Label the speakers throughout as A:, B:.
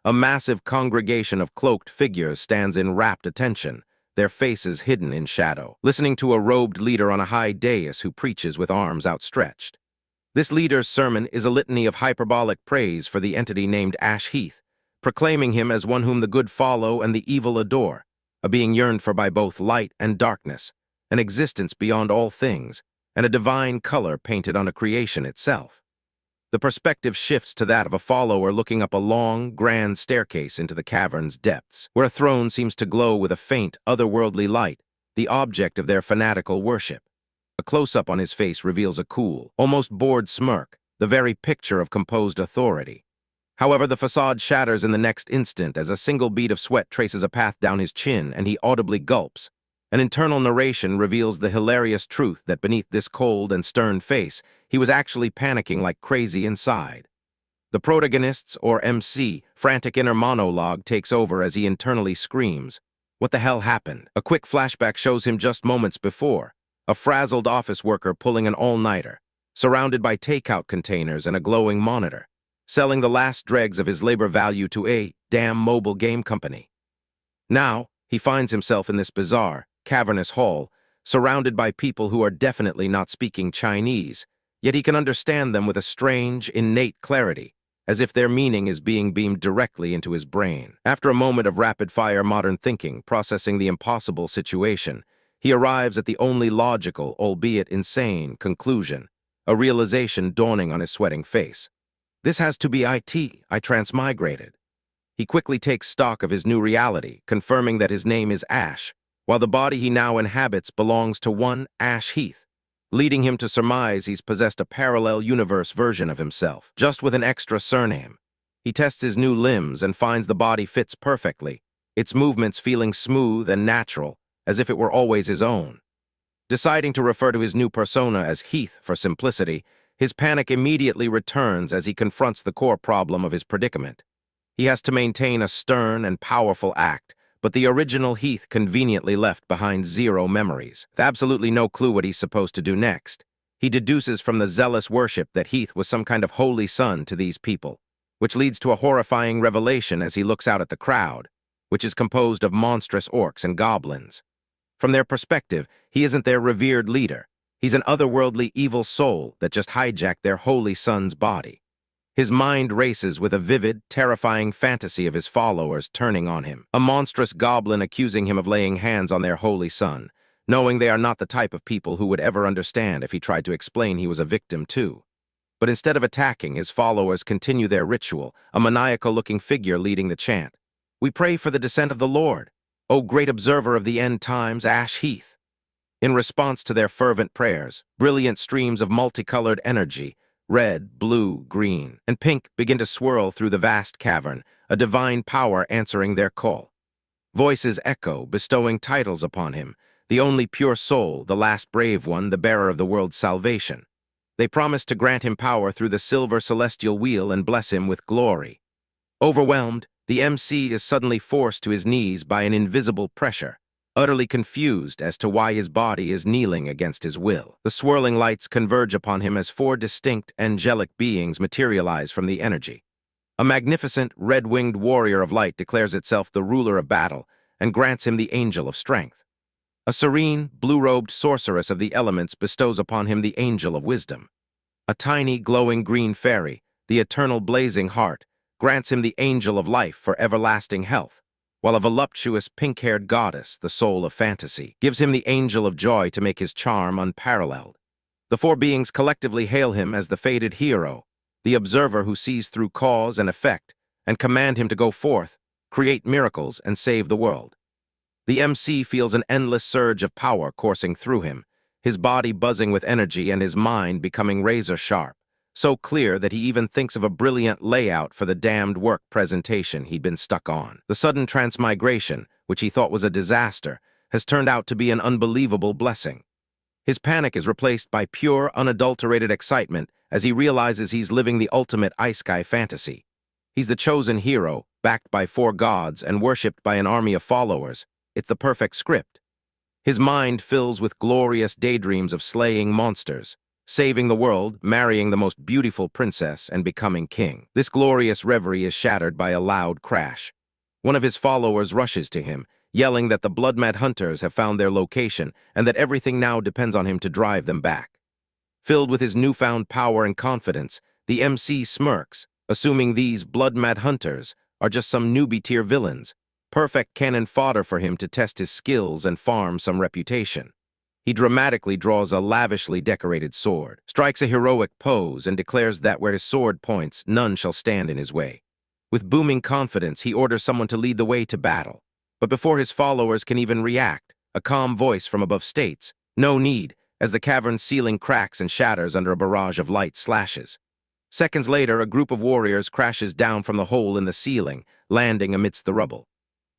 A: A massive congregation of cloaked figures stands in rapt attention, their faces hidden in shadow, listening to a robed leader on a high dais who preaches with arms outstretched. This leader's sermon is a litany of hyperbolic praise for the entity named Heath, proclaiming him as one whom the good follow and the evil adore, a being yearned for by both light and darkness, an existence beyond all things, and a divine color painted on a creation itself. The perspective shifts to that of a follower looking up a long, grand staircase into the cavern's depths, where a throne seems to glow with a faint, otherworldly light, the object of their fanatical worship. A close-up on his face reveals a cool, almost bored smirk, the very picture of composed authority. However, the facade shatters in the next instant as a single bead of sweat traces a path down his chin and he audibly gulps. An internal narration reveals the hilarious truth that beneath this cold and stern face, he was actually panicking like crazy inside. The protagonist's, or MC, frantic inner monologue takes over as he internally screams, "What the hell happened?" A quick flashback shows him just moments before, a frazzled office worker pulling an all-nighter, surrounded by takeout containers and a glowing monitor, selling the last dregs of his labor value to a damn mobile game company. Now, he finds himself in this bizarre, cavernous hall, surrounded by people who are definitely not speaking Chinese, yet he can understand them with a strange, innate clarity, as if their meaning is being beamed directly into his brain. After a moment of rapid-fire modern thinking, processing the impossible situation, he arrives at the only logical, albeit insane, conclusion, a realization dawning on his sweating face. This has to be I transmigrated. He quickly takes stock of his new reality, confirming that his name is Ash, while the body he now inhabits belongs to one Heath, leading him to surmise he's possessed a parallel universe version of himself, just with an extra surname. He tests his new limbs and finds the body fits perfectly, its movements feeling smooth and natural, as if it were always his own. Deciding to refer to his new persona as Heath for simplicity, his panic immediately returns as he confronts the core problem of his predicament. He has to maintain a stern and powerful act, but the original Heath conveniently left behind zero memories, with absolutely no clue what he's supposed to do next. He deduces from the zealous worship that Heath was some kind of holy son to these people, which leads to a horrifying revelation as he looks out at the crowd, which is composed of monstrous orcs and goblins. From their perspective, he isn't their revered leader. He's an otherworldly evil soul that just hijacked their holy son's body. His mind races with a vivid, terrifying fantasy of his followers turning on him, a monstrous goblin accusing him of laying hands on their holy son, knowing they are not the type of people who would ever understand if he tried to explain he was a victim too. But instead of attacking, his followers continue their ritual, a maniacal-looking figure leading the chant. "We pray for the descent of the Lord, O great observer of the end times, Heath." In response to their fervent prayers, brilliant streams of multicolored energy, red, blue, green, and pink, begin to swirl through the vast cavern, a divine power answering their call. Voices echo, bestowing titles upon him, the only pure soul, the last brave one, the bearer of the world's salvation. They promise to grant him power through the silver celestial wheel and bless him with glory. Overwhelmed, the MC is suddenly forced to his knees by an invisible pressure, utterly confused as to why his body is kneeling against his will. The swirling lights converge upon him as four distinct, angelic beings materialize from the energy. A magnificent, red-winged warrior of light declares itself the ruler of battle and grants him the angel of strength. A serene, blue-robed sorceress of the elements bestows upon him the angel of wisdom. A tiny, glowing green fairy, the eternal blazing heart, grants him the angel of life for everlasting health, while a voluptuous pink-haired goddess, the soul of fantasy, gives him the angel of joy to make his charm unparalleled. The four beings collectively hail him as the fated hero, the observer who sees through cause and effect, and command him to go forth, create miracles, and save the world. The MC feels an endless surge of power coursing through him, his body buzzing with energy and his mind becoming razor-sharp, so clear that he even thinks of a brilliant layout for the damned work presentation he'd been stuck on. The sudden transmigration, which he thought was a disaster, has turned out to be an unbelievable blessing. His panic is replaced by pure, unadulterated excitement as he realizes he's living the ultimate isekai fantasy. He's the chosen hero, backed by four gods and worshipped by an army of followers. It's the perfect script. His mind fills with glorious daydreams of slaying monsters, saving the world, marrying the most beautiful princess, and becoming king. This glorious reverie is shattered by a loud crash. One of his followers rushes to him, yelling that the blood-mad hunters have found their location and that everything now depends on him to drive them back. Filled with his newfound power and confidence, the MC smirks, assuming these blood-mad hunters are just some newbie-tier villains, perfect cannon fodder for him to test his skills and farm some reputation. He dramatically draws a lavishly decorated sword, strikes a heroic pose, and declares that where his sword points, none shall stand in his way. With booming confidence, he orders someone to lead the way to battle. But before his followers can even react, a calm voice from above states, "No need," as the cavern's ceiling cracks and shatters under a barrage of light slashes. Seconds later, a group of warriors crashes down from the hole in the ceiling, landing amidst the rubble.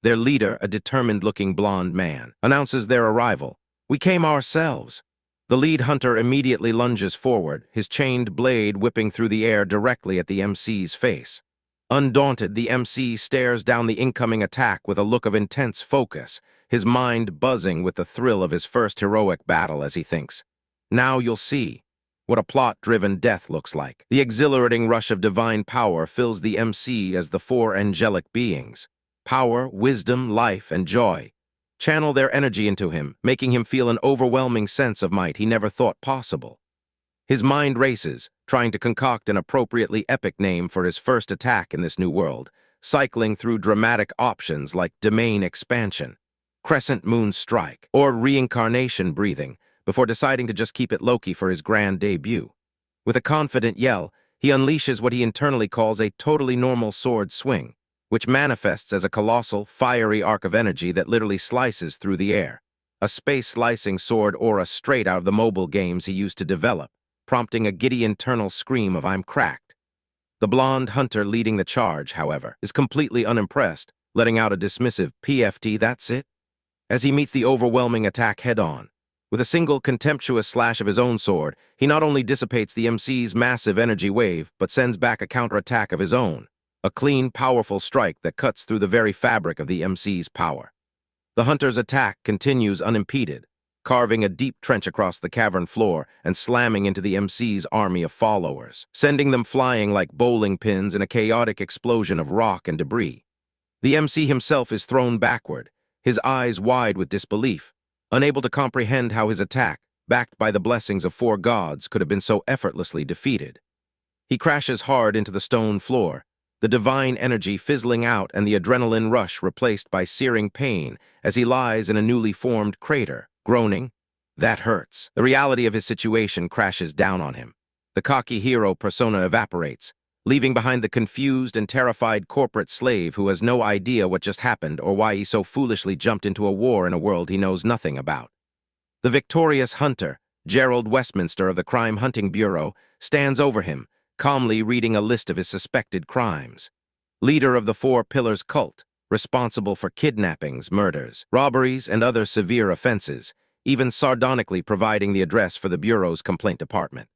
A: Their leader, a determined-looking blonde man, announces their arrival. "We came ourselves." The lead hunter immediately lunges forward, his chained blade whipping through the air directly at the MC's face. Undaunted, the MC stares down the incoming attack with a look of intense focus, his mind buzzing with the thrill of his first heroic battle as he thinks, "Now you'll see what a plot-driven death looks like." The exhilarating rush of divine power fills the MC as the four angelic beings, power, wisdom, life, and joy, channel their energy into him, making him feel an overwhelming sense of might he never thought possible. His mind races, trying to concoct an appropriately epic name for his first attack in this new world, cycling through dramatic options like domain expansion, crescent moon strike, or reincarnation breathing, before deciding to just keep it low-key for his grand debut. With a confident yell, he unleashes what he internally calls a totally normal sword swing, which manifests as a colossal, fiery arc of energy that literally slices through the air. A space-slicing sword aura straight out of the mobile games he used to develop, prompting a giddy internal scream of "I'm cracked." The blonde hunter leading the charge, however, is completely unimpressed, letting out a dismissive "PFT, that's it?" as he meets the overwhelming attack head-on. With a single contemptuous slash of his own sword, he not only dissipates the MC's massive energy wave, but sends back a counterattack of his own, a clean, powerful strike that cuts through the very fabric of the MC's power. The hunter's attack continues unimpeded, carving a deep trench across the cavern floor and slamming into the MC's army of followers, sending them flying like bowling pins in a chaotic explosion of rock and debris. The MC himself is thrown backward, his eyes wide with disbelief, unable to comprehend how his attack, backed by the blessings of four gods, could have been so effortlessly defeated. He crashes hard into the stone floor, the divine energy fizzling out and the adrenaline rush replaced by searing pain as he lies in a newly formed crater, groaning, "That hurts." The reality of his situation crashes down on him. The cocky hero persona evaporates, leaving behind the confused and terrified corporate slave who has no idea what just happened or why he so foolishly jumped into a war in a world he knows nothing about. The victorious hunter, Gerald Westminster of the Crime Hunting Bureau, stands over him, calmly reading a list of his suspected crimes. Leader of the Four Pillars cult, responsible for kidnappings, murders, robberies, and other severe offenses, even sardonically providing the address for the Bureau's complaint department.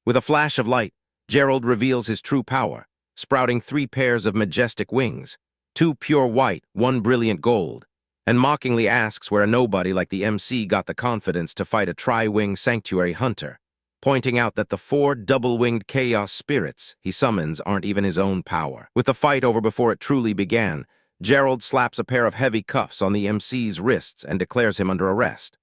A: With a flash of light, Gerald reveals his true power, sprouting 3 pairs of majestic wings, 2 pure white, 1 brilliant gold, and mockingly asks where a nobody like the MC got the confidence to fight a tri-wing sanctuary hunter, pointing out that the 4 double-winged chaos spirits he summons aren't even his own power. With the fight over before it truly began, Gerald slaps a pair of heavy cuffs on the MC's wrists and declares him under arrest.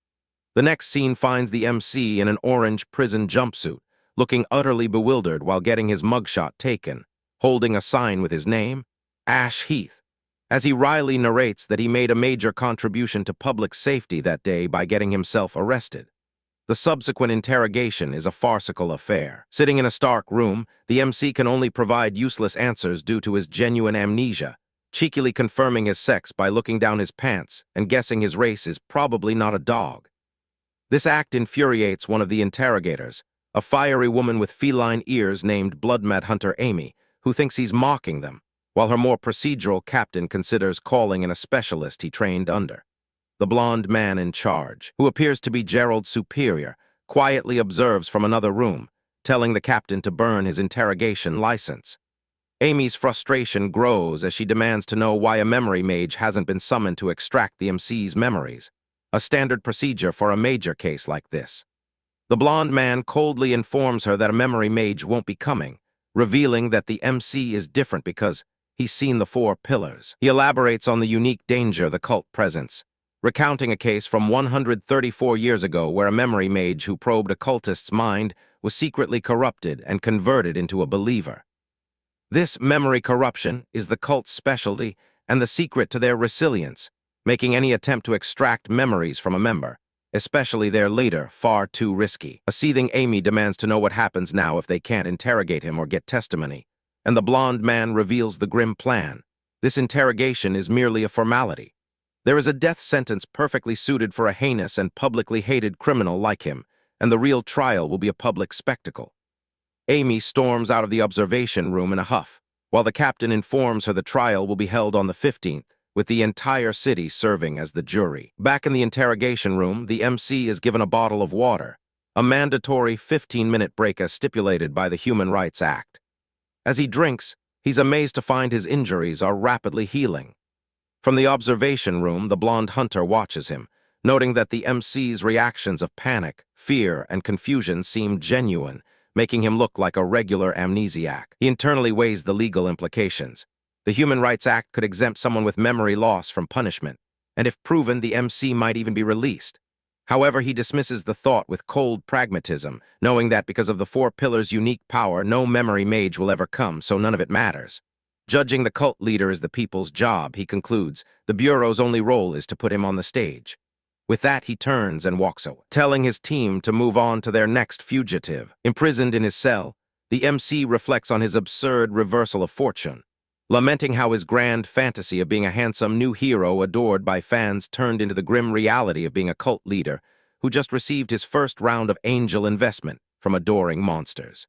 A: The next scene finds the MC in an orange prison jumpsuit, looking utterly bewildered while getting his mugshot taken, holding a sign with his name, Ash Heath, as he wryly narrates that he made a major contribution to public safety that day by getting himself arrested. The subsequent interrogation is a farcical affair. Sitting in a stark room, the MC can only provide useless answers due to his genuine amnesia, cheekily confirming his sex by looking down his pants and guessing his race is probably not a dog. This act infuriates one of the interrogators, a fiery woman with feline ears named Blood-Mad Hunter Amy, who thinks he's mocking them, while her more procedural captain considers calling in a specialist he trained under. The blonde man in charge, who appears to be Gerald's superior, quietly observes from another room, telling the captain to burn his interrogation license. Amy's frustration grows as she demands to know why a memory mage hasn't been summoned to extract the MC's memories, a standard procedure for a major case like this. The blonde man coldly informs her that a memory mage won't be coming, revealing that the MC is different because he's seen the four pillars. He elaborates on the unique danger the cult presents, recounting a case from 134 years ago where a memory mage who probed a cultist's mind was secretly corrupted and converted into a believer. This memory corruption is the cult's specialty and the secret to their resilience, making any attempt to extract memories from a member, especially their later, far too risky. A seething Amy demands to know what happens now if they can't interrogate him or get testimony, and the blonde man reveals the grim plan. This interrogation is merely a formality. There is a death sentence perfectly suited for a heinous and publicly hated criminal like him, and the real trial will be a public spectacle. Amy storms out of the observation room in a huff, while the captain informs her the trial will be held on the 15th, with the entire city serving as the jury. Back in the interrogation room, the MC is given a bottle of water, a mandatory 15-minute break as stipulated by the Human Rights Act. As he drinks, he's amazed to find his injuries are rapidly healing. From the observation room, the blonde hunter watches him, noting that the MC's reactions of panic, fear, and confusion seem genuine, making him look like a regular amnesiac. He internally weighs the legal implications. The Human Rights Act could exempt someone with memory loss from punishment, and if proven, the MC might even be released. However, he dismisses the thought with cold pragmatism, knowing that because of the four pillars' unique power, no memory mage will ever come, so none of it matters. Judging the cult leader is the people's job, he concludes. The Bureau's only role is to put him on the stage. With that, he turns and walks away, telling his team to move on to their next fugitive. Imprisoned in his cell, the MC reflects on his absurd reversal of fortune, lamenting how his grand fantasy of being a handsome new hero adored by fans turned into the grim reality of being a cult leader who just received his first round of angel investment from adoring monsters.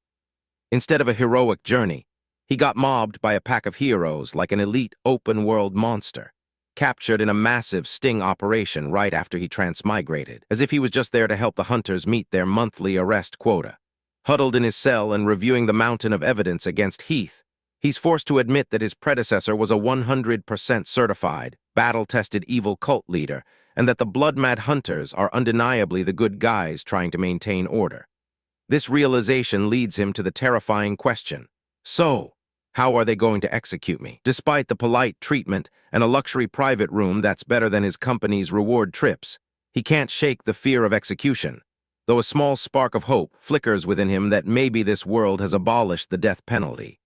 A: Instead of a heroic journey, he got mobbed by a pack of heroes like an elite open-world monster, captured in a massive sting operation right after he transmigrated, as if he was just there to help the hunters meet their monthly arrest quota. Huddled in his cell and reviewing the mountain of evidence against Heath, he's forced to admit that his predecessor was a 100% certified, battle-tested evil cult leader, and that the blood-mad hunters are undeniably the good guys trying to maintain order. This realization leads him to the terrifying question: so, how are they going to execute me? Despite the polite treatment and a luxury private room that's better than his company's reward trips, he can't shake the fear of execution, though a small spark of hope flickers within him that maybe this world has abolished the death penalty.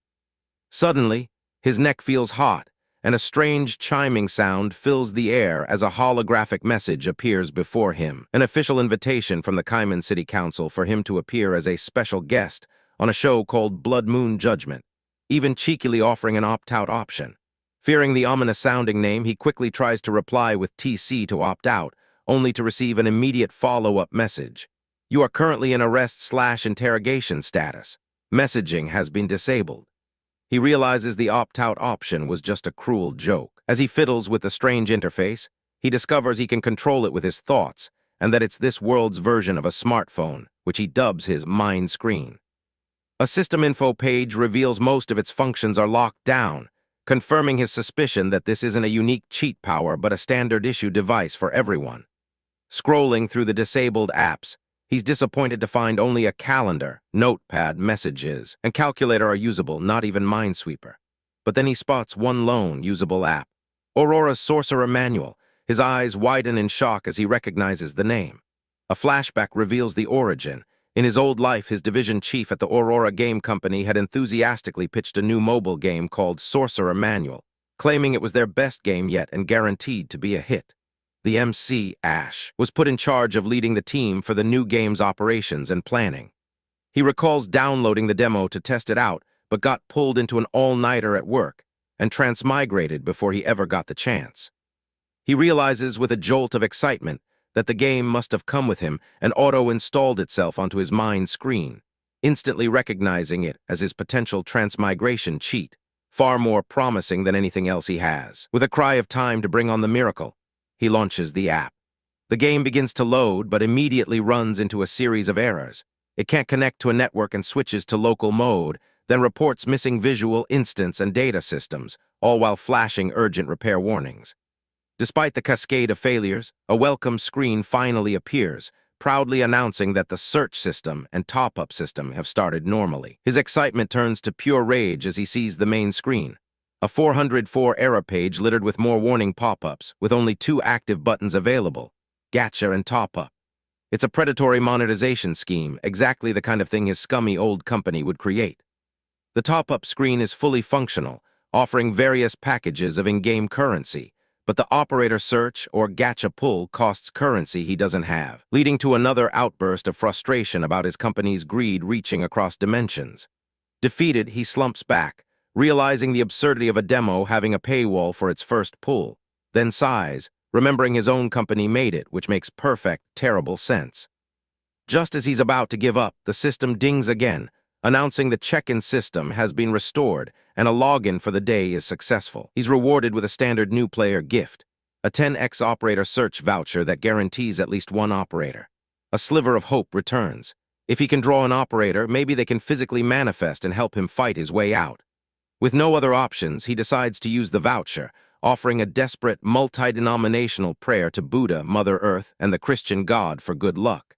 A: Suddenly, his neck feels hot, and a strange chiming sound fills the air as a holographic message appears before him, an official invitation from the Kaiman City Council for him to appear as a special guest on a show called Blood Moon Judgment, even cheekily offering an opt-out option. Fearing the ominous-sounding name, he quickly tries to reply with TC to opt out, only to receive an immediate follow-up message. You are currently in arrest/interrogation status. Messaging has been disabled. He realizes the opt-out option was just a cruel joke. As he fiddles with the strange interface, he discovers he can control it with his thoughts, and that it's this world's version of a smartphone, which he dubs his mind screen. A system info page reveals most of its functions are locked down, confirming his suspicion that this isn't a unique cheat power but a standard-issue device for everyone. Scrolling through the disabled apps, he's disappointed to find only a calendar, notepad, messages, and calculator are usable, not even Minesweeper. But then he spots one lone usable app, Aurora's Sorcerer Manual. His eyes widen in shock as he recognizes the name. A flashback reveals the origin. In his old life, his division chief at the Aurora Game Company had enthusiastically pitched a new mobile game called Sorcerer Manual, claiming it was their best game yet and guaranteed to be a hit. The MC, Ash, was put in charge of leading the team for the new game's operations and planning. He recalls downloading the demo to test it out, but got pulled into an all-nighter at work and transmigrated before he ever got the chance. He realizes with a jolt of excitement that the game must have come with him and auto-installed itself onto his mind screen, instantly recognizing it as his potential transmigration cheat, far more promising than anything else he has. With a cry of time to bring on the miracle, he launches the app. The game begins to load, but immediately runs into a series of errors. It can't connect to a network and switches to local mode, then reports missing visual, instance, and data systems, all while flashing urgent repair warnings. Despite the cascade of failures, a welcome screen finally appears, proudly announcing that the search system and top-up system have started normally. His excitement turns to pure rage as he sees the main screen. A 404 error page littered with more warning pop-ups, with only 2 active buttons available, Gacha and top-up. It's a predatory monetization scheme, exactly the kind of thing his scummy old company would create. The top-up screen is fully functional, offering various packages of in-game currency, but the operator search or gacha pull costs currency he doesn't have, leading to another outburst of frustration about his company's greed reaching across dimensions. Defeated, he slumps back, realizing the absurdity of a demo having a paywall for its first pull, then sighs, remembering his own company made it, which makes perfect, terrible sense. Just as he's about to give up, the system dings again, announcing the check-in system has been restored and a login for the day is successful. He's rewarded with a standard new player gift, a 10x operator search voucher that guarantees at least one operator. A sliver of hope returns. If he can draw an operator, maybe they can physically manifest and help him fight his way out. With no other options, he decides to use the voucher, offering a desperate, multi-denominational prayer to Buddha, Mother Earth, and the Christian God for good luck.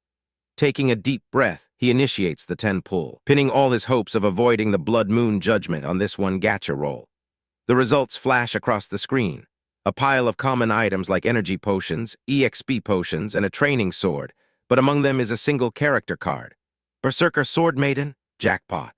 A: Taking a deep breath, he initiates the 10 pull, pinning all his hopes of avoiding the blood moon judgment on this one gacha roll. The results flash across the screen. A pile of common items like energy potions, EXP potions, and a training sword, but among them is a single character card. Berserker Swordmaiden? Jackpot.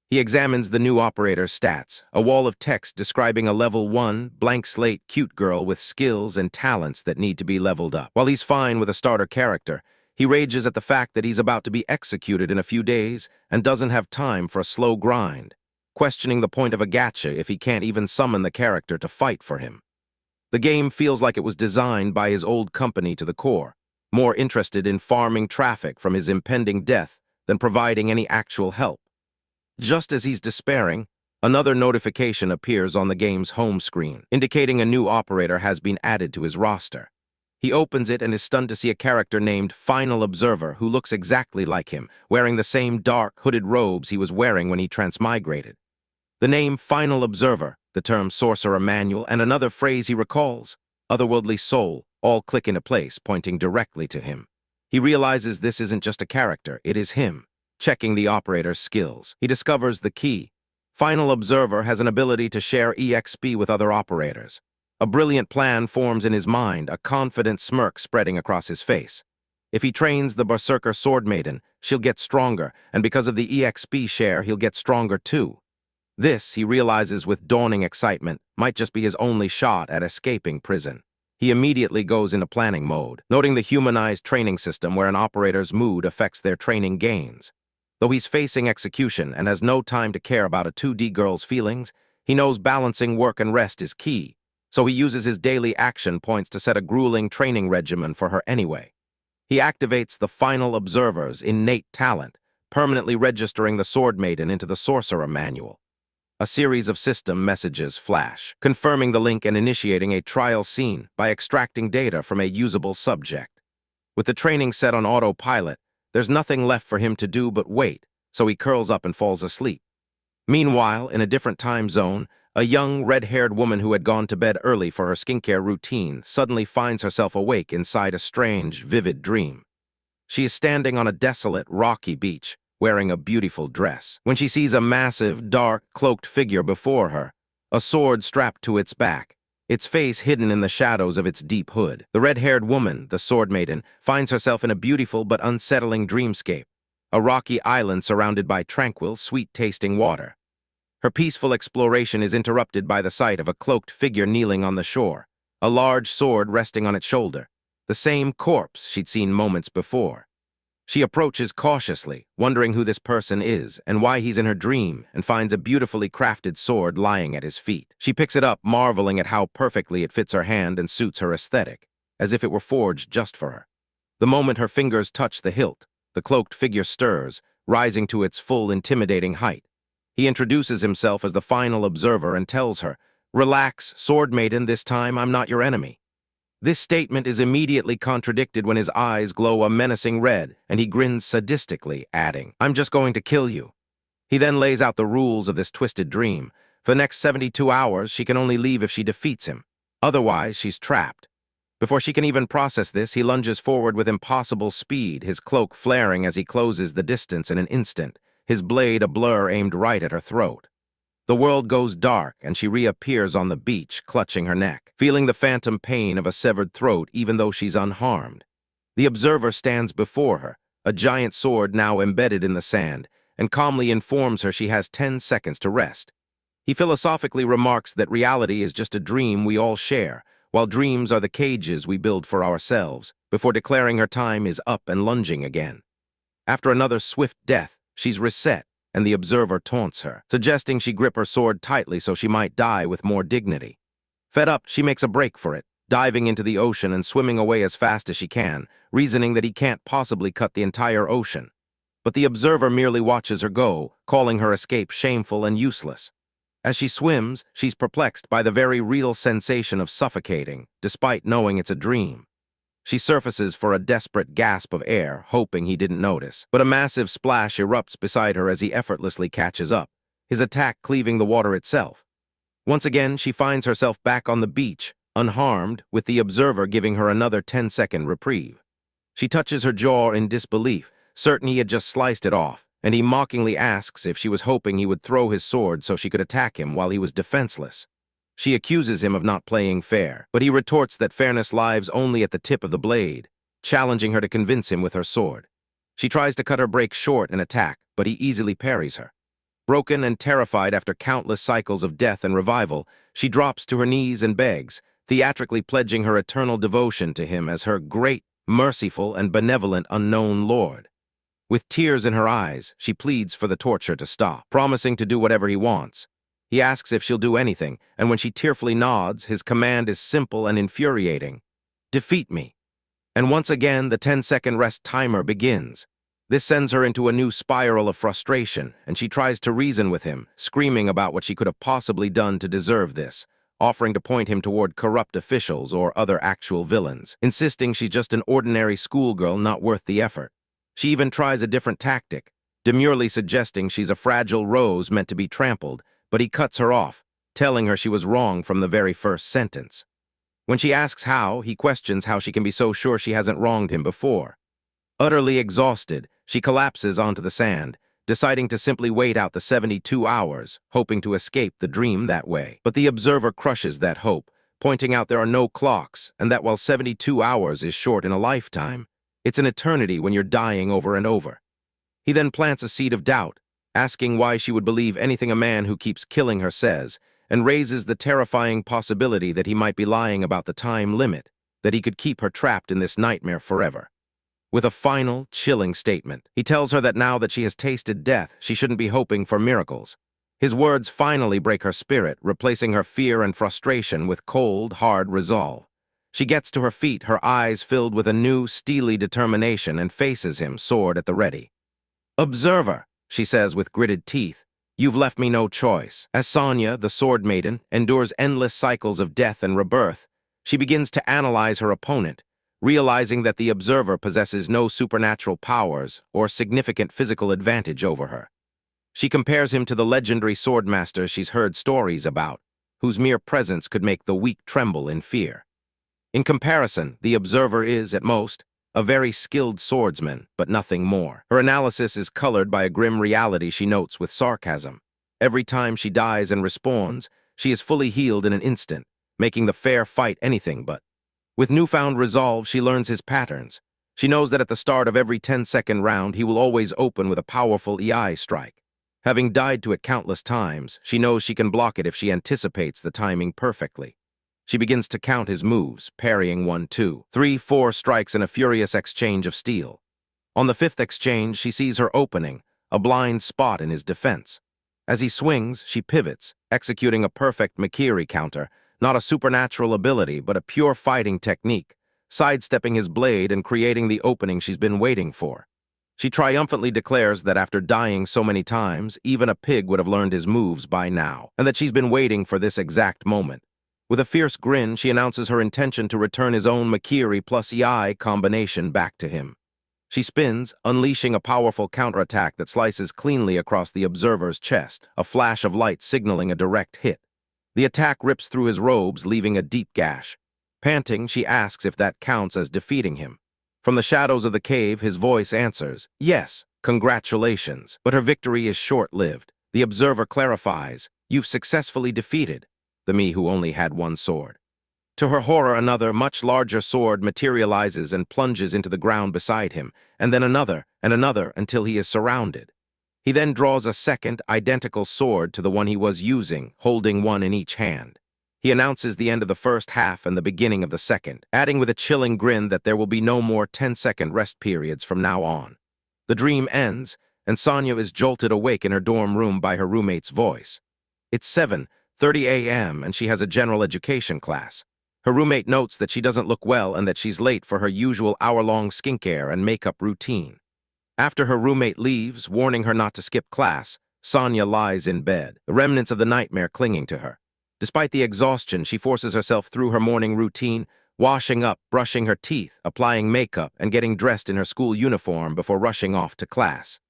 A: He examines the new operator's stats, a wall of text describing a level 1, blank slate cute girl with skills and talents that need to be leveled up. While he's fine with a starter character, he rages at the fact that he's about to be executed in a few days and doesn't have time for a slow grind, questioning the point of a gacha if he can't even summon the character to fight for him. The game feels like it was designed by his old company to the core, more interested in farming traffic from his impending death than providing any actual help. Just as he's despairing, another notification appears on the game's home screen, indicating a new operator has been added to his roster. He opens it and is stunned to see a character named Final Observer who looks exactly like him, wearing the same dark, hooded robes he was wearing when he transmigrated. The name Final Observer, the term sorcerer manual, and another phrase he recalls, otherworldly soul, all click into place, pointing directly to him. He realizes this isn't just a character, it is him. Checking the operator's skills, he discovers the key. Final Observer has an ability to share EXP with other operators. A brilliant plan forms in his mind, a confident smirk spreading across his face. If he trains the Berserker Swordmaiden, she'll get stronger, and because of the EXP share, he'll get stronger too. This, he realizes with dawning excitement, might just be his only shot at escaping prison. He immediately goes into planning mode, noting the humanized training system where an operator's mood affects their training gains. Though he's facing execution and has no time to care about a 2D girl's feelings, he knows balancing work and rest is key, so he uses his daily action points to set a grueling training regimen for her anyway. He activates the Final Observer's innate talent, permanently registering the Swordmaiden into the Sorcerer Manual. A series of system messages flash, confirming the link and initiating a trial scene by extracting data from a usable subject. With the training set on autopilot, there's nothing left for him to do but wait, so he curls up and falls asleep. Meanwhile, in a different time zone, a young, red-haired woman who had gone to bed early for her skincare routine suddenly finds herself awake inside a strange, vivid dream. She is standing on a desolate, rocky beach, wearing a beautiful dress, when she sees a massive, dark, cloaked figure before her, a sword strapped to its back, its face hidden in the shadows of its deep hood. The red-haired woman, the Swordmaiden, finds herself in a beautiful but unsettling dreamscape, a rocky island surrounded by tranquil, sweet-tasting water. Her peaceful exploration is interrupted by the sight of a cloaked figure kneeling on the shore, a large sword resting on its shoulder, the same corpse she'd seen moments before. She approaches cautiously, wondering who this person is and why he's in her dream, and finds a beautifully crafted sword lying at his feet. She picks it up, marveling at how perfectly it fits her hand and suits her aesthetic, as if it were forged just for her. The moment her fingers touch the hilt, the cloaked figure stirs, rising to its full, intimidating height. He introduces himself as the Final Observer and tells her, "Relax, Swordmaiden, this time I'm not your enemy." This statement is immediately contradicted when his eyes glow a menacing red and he grins sadistically, adding, "I'm just going to kill you." He then lays out the rules of this twisted dream. For the next 72 hours, she can only leave if she defeats him. Otherwise, she's trapped. Before she can even process this, he lunges forward with impossible speed, his cloak flaring as he closes the distance in an instant, his blade a blur aimed right at her throat. The world goes dark, and she reappears on the beach, clutching her neck, feeling the phantom pain of a severed throat even though she's unharmed. The observer stands before her, a giant sword now embedded in the sand, and calmly informs her she has 10 seconds to rest. He philosophically remarks that reality is just a dream we all share, while dreams are the cages we build for ourselves, before declaring her time is up and lunging again. After another swift death, she's reset, and the observer taunts her, suggesting she grip her sword tightly so she might die with more dignity. Fed up, she makes a break for it, diving into the ocean and swimming away as fast as she can, reasoning that he can't possibly cut the entire ocean. But the observer merely watches her go, calling her escape shameful and useless. As she swims, she's perplexed by the very real sensation of suffocating, despite knowing it's a dream. She surfaces for a desperate gasp of air, hoping he didn't notice, but a massive splash erupts beside her as he effortlessly catches up, his attack cleaving the water itself. Once again, she finds herself back on the beach, unharmed, with the observer giving her another 10-second reprieve. She touches her jaw in disbelief, certain he had just sliced it off, and he mockingly asks if she was hoping he would throw his sword so she could attack him while he was defenseless. She accuses him of not playing fair, but he retorts that fairness lies only at the tip of the blade, challenging her to convince him with her sword. She tries to cut her break short and attack, but he easily parries her. Broken and terrified after countless cycles of death and revival, she drops to her knees and begs, theatrically pledging her eternal devotion to him as her great, merciful, and benevolent unknown lord. With tears in her eyes, she pleads for the torture to stop, promising to do whatever he wants. He asks if she'll do anything, and when she tearfully nods, his command is simple and infuriating. Defeat me. And once again, the 10-second rest timer begins. This sends her into a new spiral of frustration, and she tries to reason with him, screaming about what she could have possibly done to deserve this, offering to point him toward corrupt officials or other actual villains, insisting she's just an ordinary schoolgirl not worth the effort. She even tries a different tactic, demurely suggesting she's a fragile rose meant to be trampled, but he cuts her off, telling her she was wrong from the very first sentence. When she asks how, he questions how she can be so sure she hasn't wronged him before. Utterly exhausted, she collapses onto the sand, deciding to simply wait out the 72 hours, hoping to escape the dream that way. But the observer crushes that hope, pointing out there are no clocks, and that while 72 hours is short in a lifetime, it's an eternity when you're dying over and over. He then plants a seed of doubt, asking why she would believe anything a man who keeps killing her says, and raises the terrifying possibility that he might be lying about the time limit, that he could keep her trapped in this nightmare forever. With a final, chilling statement, he tells her that now that she has tasted death, she shouldn't be hoping for miracles. His words finally break her spirit, replacing her fear and frustration with cold, hard resolve. She gets to her feet, her eyes filled with a new, steely determination, and faces him, sword at the ready. "Observer," she says with gritted teeth, "you've left me no choice." As Sonia, the Swordmaiden, endures endless cycles of death and rebirth, she begins to analyze her opponent, realizing that the observer possesses no supernatural powers or significant physical advantage over her. She compares him to the legendary swordmaster she's heard stories about, whose mere presence could make the weak tremble in fear. In comparison, the observer is, at most, a very skilled swordsman, but nothing more. Her analysis is colored by a grim reality she notes with sarcasm. Every time she dies and respawns, she is fully healed in an instant, making the fair fight anything but. With newfound resolve, she learns his patterns. She knows that at the start of every 10-second round, he will always open with a powerful EI strike. Having died to it countless times, she knows she can block it if she anticipates the timing perfectly. She begins to count his moves, parrying 1, 2, 3, 4 strikes in a furious exchange of steel. On the 5th exchange, she sees her opening, a blind spot in his defense. As he swings, she pivots, executing a perfect Makiri counter, not a supernatural ability, but a pure fighting technique, sidestepping his blade and creating the opening she's been waiting for. She triumphantly declares that after dying so many times, even a pig would have learned his moves by now, and that she's been waiting for this exact moment. With a fierce grin, she announces her intention to return his own Makiri plus EI combination back to him. She spins, unleashing a powerful counterattack that slices cleanly across the observer's chest, a flash of light signaling a direct hit. The attack rips through his robes, leaving a deep gash. Panting, she asks if that counts as defeating him. From the shadows of the cave, his voice answers, "Yes, congratulations." But her victory is short-lived. The observer clarifies, "You've successfully defeated the me who only had one sword." To her horror, another, much larger sword materializes and plunges into the ground beside him, and then another and another until he is surrounded. He then draws a second, identical sword to the one he was using, holding one in each hand. He announces the end of the first half and the beginning of the second, adding with a chilling grin that there will be no more 10-second rest periods from now on. The dream ends, and Sonia is jolted awake in her dorm room by her roommate's voice. It's 7:30 a.m. and she has a general education class. Her roommate notes that she doesn't look well and that she's late for her usual hour-long skincare and makeup routine. After her roommate leaves, warning her not to skip class, Sonia lies in bed, the remnants of the nightmare clinging to her. Despite the exhaustion, she forces herself through her morning routine, washing up, brushing her teeth, applying makeup, and getting dressed in her school uniform before rushing off to class.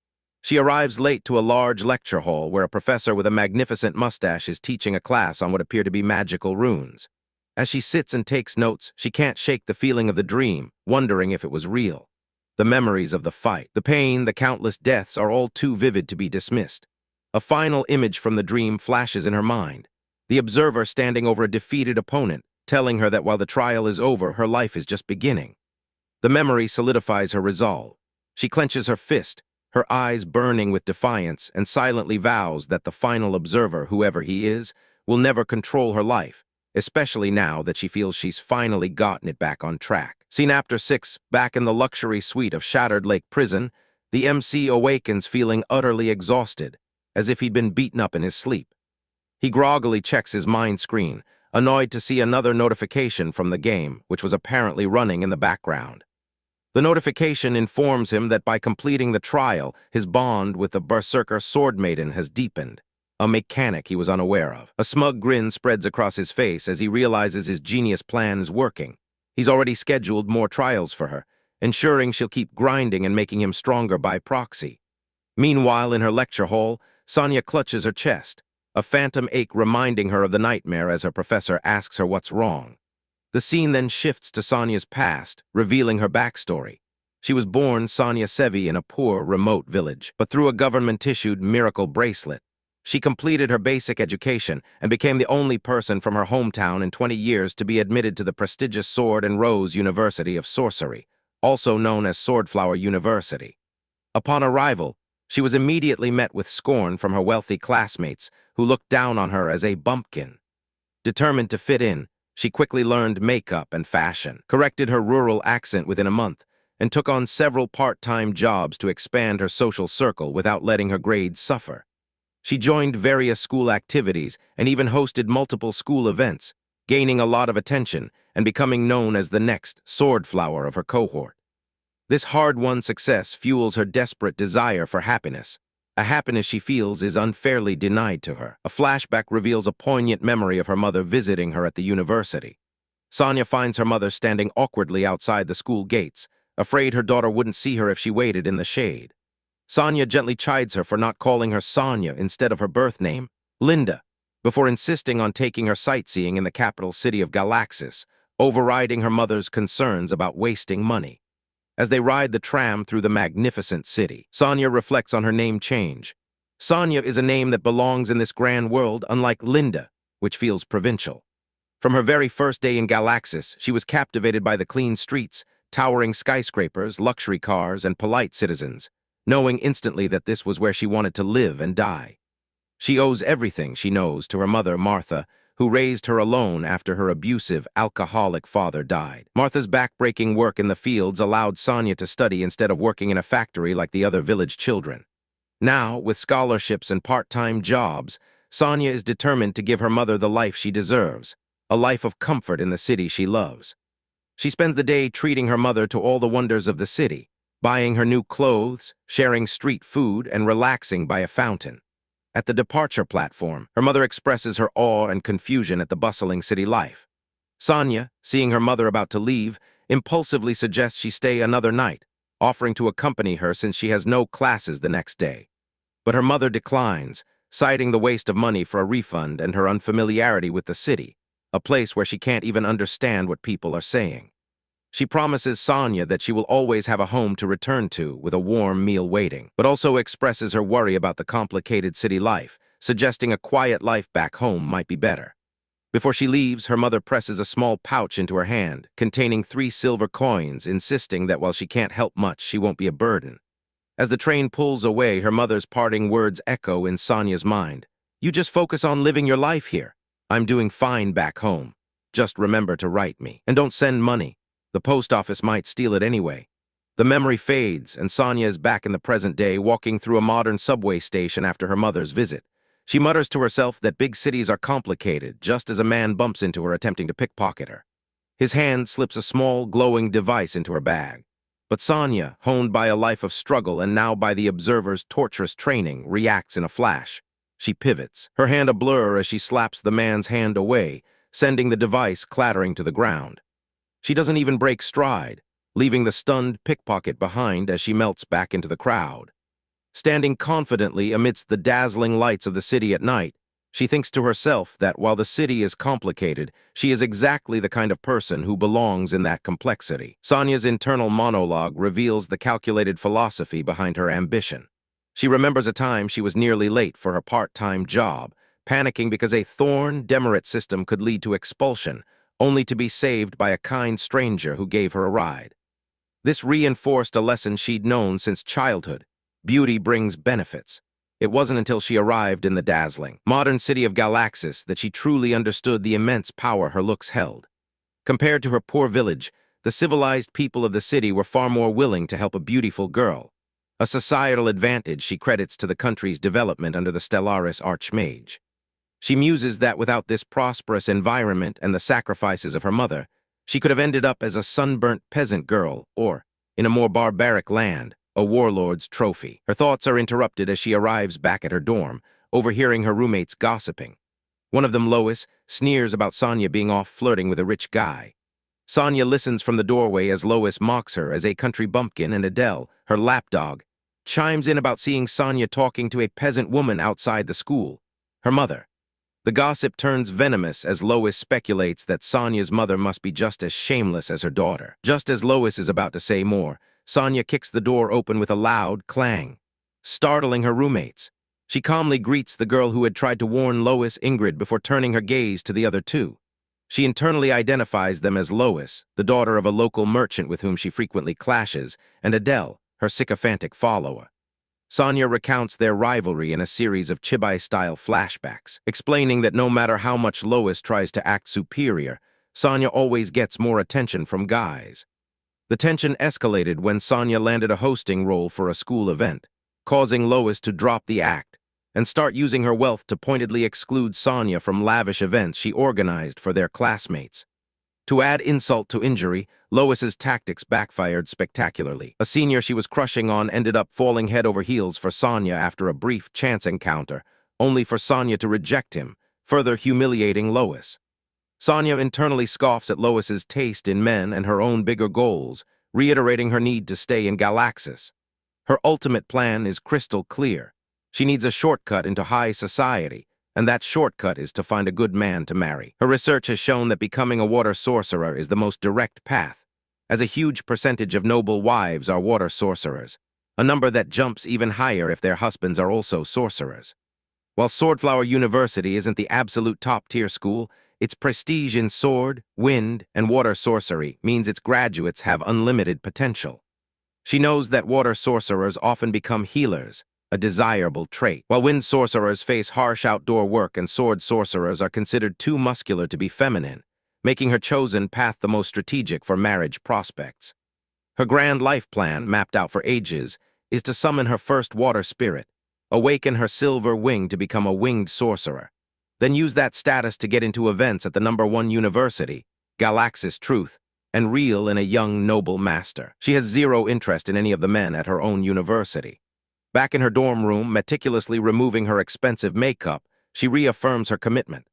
A: She arrives late to a large lecture hall where a professor with a magnificent mustache is teaching a class on what appear to be magical runes. As she sits and takes notes, she can't shake the feeling of the dream, wondering if it was real. The memories of the fight, the pain, the countless deaths are all too vivid to be dismissed. A final image from the dream flashes in her mind. The observer standing over a defeated opponent, telling her that while the trial is over, her life is just beginning. The memory solidifies her resolve. She clenches her fist, her eyes burning with defiance, and silently vows that the final observer, whoever he is, will never control her life, especially now that she feels she's finally gotten it back on track. Scene after 6, back in the luxury suite of Shattered Lake Prison, the MC awakens feeling utterly exhausted, as if he'd been beaten up in his sleep. He groggily checks his mind screen, annoyed to see another notification from the game, which was apparently running in the background. The notification informs him that by completing the trial, his bond with the berserker Swordmaiden has deepened, a mechanic he was unaware of. A smug grin spreads across his face as he realizes his genius plan is working. He's already scheduled more trials for her, ensuring she'll keep grinding and making him stronger by proxy. Meanwhile, in her lecture hall, Sonia clutches her chest, a phantom ache reminding her of the nightmare as her professor asks her what's wrong. The scene then shifts to Sonia's past, revealing her backstory. She was born Sonia Sevi in a poor, remote village, but through a government-issued miracle bracelet, she completed her basic education and became the only person from her hometown in 20 years to be admitted to the prestigious Sword and Rose University of Sorcery, also known as Swordflower University. Upon arrival, she was immediately met with scorn from her wealthy classmates, who looked down on her as a bumpkin. Determined to fit in, she quickly learned makeup and fashion, corrected her rural accent within a month, and took on several part-time jobs to expand her social circle without letting her grades suffer. She joined various school activities and even hosted multiple school events, gaining a lot of attention and becoming known as the next swordflower of her cohort. This hard-won success fuels her desperate desire for happiness, a happiness she feels is unfairly denied to her. A flashback reveals a poignant memory of her mother visiting her at the university. Sonia finds her mother standing awkwardly outside the school gates, afraid her daughter wouldn't see her if she waited in the shade. Sonia gently chides her for not calling her Sonia instead of her birth name, Linda, before insisting on taking her sightseeing in the capital city of Galaxis, overriding her mother's concerns about wasting money. As they ride the tram through the magnificent city, Sonia reflects on her name change. Sonia is a name that belongs in this grand world, unlike Linda, which feels provincial. From her very first day in Galaxis, she was captivated by the clean streets, towering skyscrapers, luxury cars, and polite citizens, knowing instantly that this was where she wanted to live and die. She owes everything she knows to her mother, Martha, who raised her alone after her abusive, alcoholic father died. Martha's back-breaking work in the fields allowed Sonia to study instead of working in a factory like the other village children. Now, with scholarships and part-time jobs, Sonia is determined to give her mother the life she deserves, a life of comfort in the city she loves. She spends the day treating her mother to all the wonders of the city, buying her new clothes, sharing street food, and relaxing by a fountain. At the departure platform, her mother expresses her awe and confusion at the bustling city life. Sonia, seeing her mother about to leave, impulsively suggests she stay another night, offering to accompany her since she has no classes the next day. But her mother declines, citing the waste of money for a refund and her unfamiliarity with the city, a place where she can't even understand what people are saying. She promises Sonia that she will always have a home to return to with a warm meal waiting, but also expresses her worry about the complicated city life, suggesting a quiet life back home might be better. Before she leaves, her mother presses a small pouch into her hand, containing 3 silver coins, insisting that while she can't help much, she won't be a burden. As the train pulls away, her mother's parting words echo in Sonia's mind. "You just focus on living your life here. I'm doing fine back home. Just remember to write me. And don't send money. The post office might steal it anyway." The memory fades, and Sonia is back in the present day, walking through a modern subway station after her mother's visit. She mutters to herself that big cities are complicated, just as a man bumps into her attempting to pickpocket her. His hand slips a small, glowing device into her bag. But Sonia, honed by a life of struggle and now by the observer's torturous training, reacts in a flash. She pivots, her hand a blur as she slaps the man's hand away, sending the device clattering to the ground. She doesn't even break stride, leaving the stunned pickpocket behind as she melts back into the crowd. Standing confidently amidst the dazzling lights of the city at night, she thinks to herself that while the city is complicated, she is exactly the kind of person who belongs in that complexity. Sonia's internal monologue reveals the calculated philosophy behind her ambition. She remembers a time she was nearly late for her part-time job, panicking because a thorn demerit system could lead to expulsion, only to be saved by a kind stranger who gave her a ride. This reinforced a lesson she'd known since childhood. Beauty brings benefits. It wasn't until she arrived in the dazzling, modern city of Galaxis that she truly understood the immense power her looks held. Compared to her poor village, the civilized people of the city were far more willing to help a beautiful girl, a societal advantage she credits to the country's development under the Stellaris Archmage. She muses that without this prosperous environment and the sacrifices of her mother, she could have ended up as a sunburnt peasant girl or, in a more barbaric land, a warlord's trophy. Her thoughts are interrupted as she arrives back at her dorm, overhearing her roommates gossiping. One of them, Lois, sneers about Sonia being off flirting with a rich guy. Sonia listens from the doorway as Lois mocks her as a country bumpkin, and Adele, her lapdog, chimes in about seeing Sonia talking to a peasant woman outside the school, her mother. The gossip turns venomous as Lois speculates that Sonia's mother must be just as shameless as her daughter. Just as Lois is about to say more, Sonia kicks the door open with a loud clang, startling her roommates. She calmly greets the girl who had tried to warn Lois, Ingrid, before turning her gaze to the other two. She internally identifies them as Lois, the daughter of a local merchant with whom she frequently clashes, and Adele, her sycophantic follower. Sonia recounts their rivalry in a series of Chibai-style flashbacks, explaining that no matter how much Lois tries to act superior, Sonia always gets more attention from guys. The tension escalated when Sonia landed a hosting role for a school event, causing Lois to drop the act and start using her wealth to pointedly exclude Sonia from lavish events she organized for their classmates. To add insult to injury, Lois's tactics backfired spectacularly. A senior she was crushing on ended up falling head over heels for Sonia after a brief chance encounter, only for Sonia to reject him, further humiliating Lois. Sonia internally scoffs at Lois's taste in men and her own bigger goals, reiterating her need to stay in Galaxis. Her ultimate plan is crystal clear. She needs a shortcut into high society, and that shortcut is to find a good man to marry. Her research has shown that becoming a water sorcerer is the most direct path, as a huge percentage of noble wives are water sorcerers, a number that jumps even higher if their husbands are also sorcerers. While Swordflower University isn't the absolute top-tier school, its prestige in sword, wind, and water sorcery means its graduates have unlimited potential. She knows that water sorcerers often become healers, a desirable trait, while wind sorcerers face harsh outdoor work and sword sorcerers are considered too muscular to be feminine, making her chosen path the most strategic for marriage prospects. Her grand life plan, mapped out for ages, is to summon her first water spirit, awaken her silver wing to become a winged sorcerer, then use that status to get into events at the #1 university, Galaxis Truth, and reel in a young noble master. She has zero interest in any of the men at her own university. Back in her dorm room, meticulously removing her expensive makeup, she reaffirms her commitment.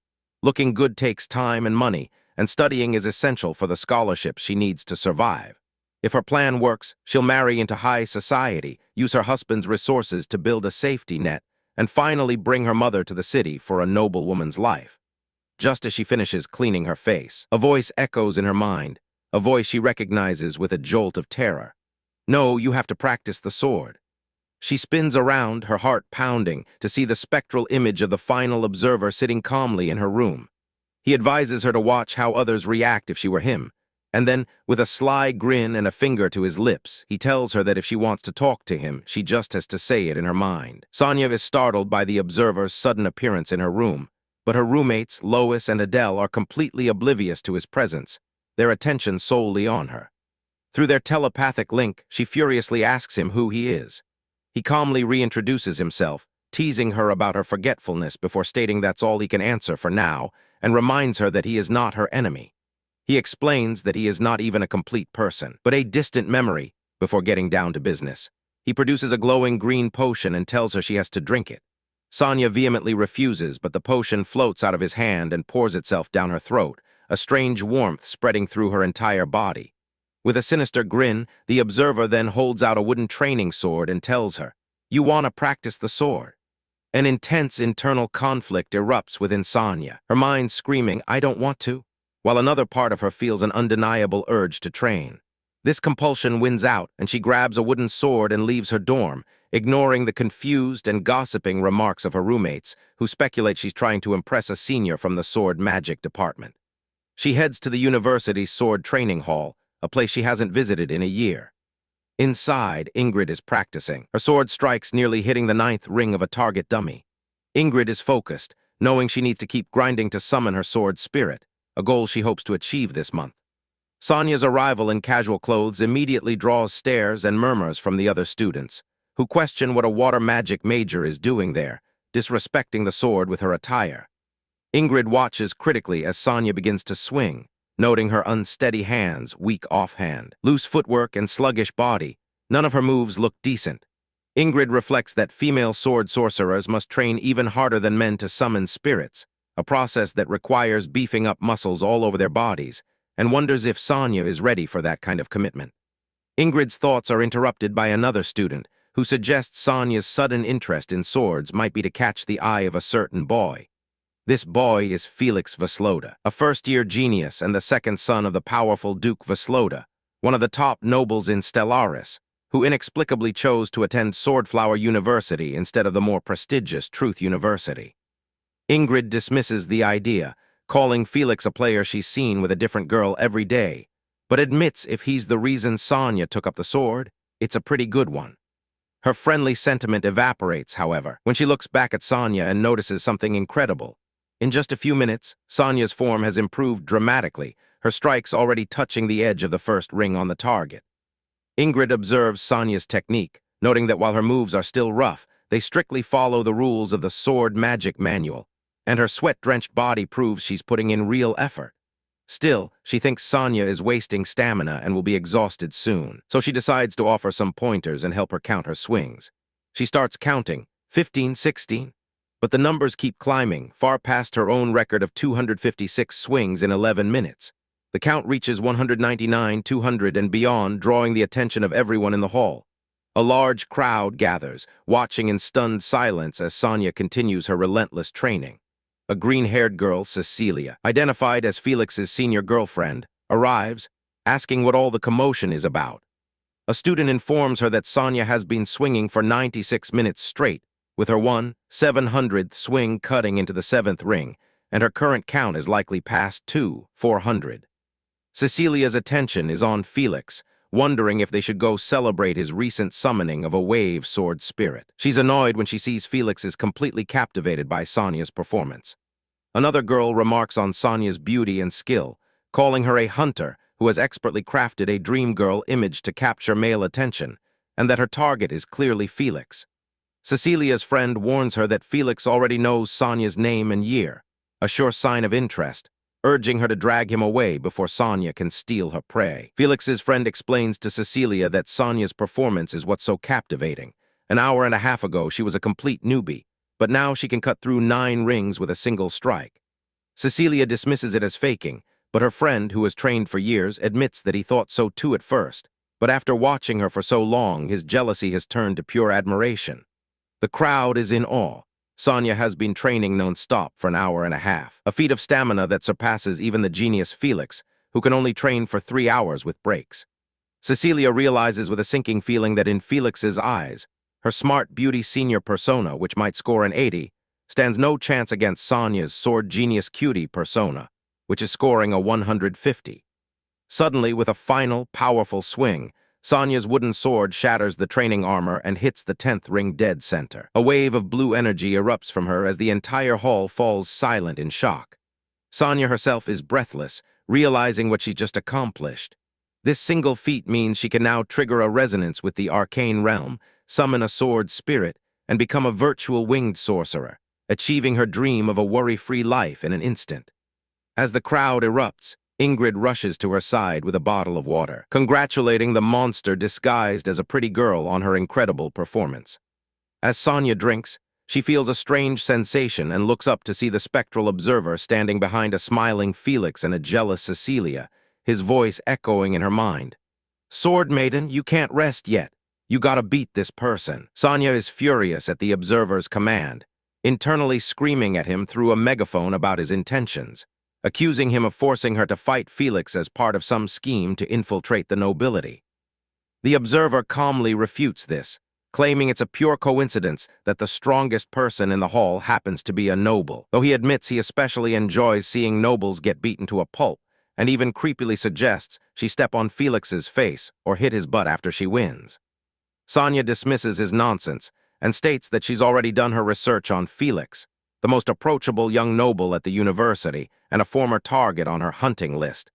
A: Looking good takes time and money, and studying is essential for the scholarships she needs to survive. If her plan works, she'll marry into high society, use her husband's resources to build a safety net, and finally bring her mother to the city for a noble woman's life. just as she finishes cleaning her face. A voice echoes in her mind, a voice she recognizes with a jolt of terror. No, you have to practice the sword. She spins around, her heart pounding, to see the spectral image of the final observer sitting calmly in her room. He advises her to watch how others react if she were him, and then, with a sly grin and a finger to his lips, he tells her that if she wants to talk to him, she just has to say it in her mind. Sonia is startled by the observer's sudden appearance in her room, but her roommates, Lois and Adele, are completely oblivious to his presence, their attention solely on her. Through their telepathic link, she furiously asks him who he is. He calmly reintroduces himself, teasing her about her forgetfulness before stating that's all he can answer for now, and reminds her that he is not her enemy. He explains that he is not even a complete person, but a distant memory, before getting down to business. He produces a glowing green potion and tells her she has to drink it. Sonia vehemently refuses, but the potion floats out of his hand and pours itself down her throat, a strange warmth spreading through her entire body. With a sinister grin, the observer then holds out a wooden training sword and tells her, "You want to practice the sword." An intense internal conflict erupts within Sonia, her mind screaming, "I don't want to," while another part of her feels an undeniable urge to train. This compulsion wins out, and she grabs a wooden sword and leaves her dorm, ignoring the confused and gossiping remarks of her roommates, who speculate she's trying to impress a senior from the sword magic department. She heads to the university's sword training hall, a place she hasn't visited in a year. Inside, Ingrid is practicing. Her sword strikes nearly hitting the 9th ring of a target dummy. Ingrid is focused, knowing she needs to keep grinding to summon her sword spirit, a goal she hopes to achieve this month. Sonia's arrival in casual clothes immediately draws stares and murmurs from the other students, who question what a water magic major is doing there, disrespecting the sword with her attire. Ingrid watches critically as Sonia begins to swing, noting her unsteady hands, weak offhand, loose footwork, and sluggish body. None of her moves look decent. Ingrid reflects that female sword sorcerers must train even harder than men to summon spirits, a process that requires beefing up muscles all over their bodies, and wonders if Sonia is ready for that kind of commitment. Ingrid's thoughts are interrupted by another student, who suggests Sonia's sudden interest in swords might be to catch the eye of a certain boy. This boy is Felix Vesloda, a first-year genius and the second son of the powerful Duke Vesloda, one of the top nobles in Stellaris, who inexplicably chose to attend Swordflower University instead of the more prestigious Truth University. Ingrid dismisses the idea, calling Felix a player she's seen with a different girl every day, but admits if he's the reason Sonia took up the sword, it's a pretty good one. Her friendly sentiment evaporates, however, when she looks back at Sonia and notices something incredible. In just a few minutes, Sonia's form has improved dramatically, her strikes already touching the edge of the first ring on the target. Ingrid observes Sonia's technique, noting that while her moves are still rough, they strictly follow the rules of the Sword Magic Manual, and her sweat-drenched body proves she's putting in real effort. Still, she thinks Sonia is wasting stamina and will be exhausted soon, so she decides to offer some pointers and help her count her swings. She starts counting, 15, 16, but the numbers keep climbing, far past her own record of 256 swings in 11 minutes. The count reaches 199, 200, and beyond, drawing the attention of everyone in the hall. A large crowd gathers, watching in stunned silence as Sonia continues her relentless training. A green-haired girl, Cecilia, identified as Felix's senior girlfriend, arrives, asking what all the commotion is about. A student informs her that Sonia has been swinging for 96 minutes straight, with her 1/700th swing cutting into the 7th ring, and her current count is likely past 400. Cecilia's attention is on Felix, wondering if they should go celebrate his recent summoning of a wave sword spirit. She's annoyed when she sees Felix is completely captivated by Sonia's performance. Another girl remarks on Sonia's beauty and skill, calling her a hunter who has expertly crafted a dream girl image to capture male attention, and that her target is clearly Felix. Cecilia's friend warns her that Felix already knows Sonia's name and year, a sure sign of interest, urging her to drag him away before Sonia can steal her prey. Felix's friend explains to Cecilia that Sonia's performance is what's so captivating. An hour and a half ago, she was a complete newbie, but now she can cut through 9 rings with a single strike. Cecilia dismisses it as faking, but her friend, who has trained for years, admits that he thought so too at first. But after watching her for so long, his jealousy has turned to pure admiration. The crowd is in awe. Sonia has been training non-stop for an hour and a half, a feat of stamina that surpasses even the genius Felix, who can only train for 3 hours with breaks. Cecilia realizes with a sinking feeling that in Felix's eyes, her smart beauty senior persona, which might score an 80, stands no chance against Sonia's sword genius cutie persona, which is scoring a 150. Suddenly, with a final, powerful swing, Sonia's wooden sword shatters the training armor and hits the 10th ring dead center. A wave of blue energy erupts from her as the entire hall falls silent in shock. Sonia herself is breathless, realizing what she's just accomplished. This single feat means she can now trigger a resonance with the arcane realm, summon a sword spirit, and become a virtual winged sorcerer, achieving her dream of a worry-free life in an instant. As the crowd erupts, Ingrid rushes to her side with a bottle of water, congratulating the monster disguised as a pretty girl on her incredible performance. As Sonia drinks, she feels a strange sensation and looks up to see the spectral observer standing behind a smiling Felix and a jealous Cecilia, his voice echoing in her mind. "Swordmaiden, you can't rest yet. You gotta beat this person." Sonia is furious at the observer's command, internally screaming at him through a megaphone about his intentions, accusing him of forcing her to fight Felix as part of some scheme to infiltrate the nobility. The observer calmly refutes this, claiming it's a pure coincidence that the strongest person in the hall happens to be a noble, though he admits he especially enjoys seeing nobles get beaten to a pulp, and even creepily suggests she step on Felix's face or hit his butt after she wins. Sonia dismisses his nonsense and states that she's already done her research on Felix, the most approachable young noble at the university and a former target on her hunting list.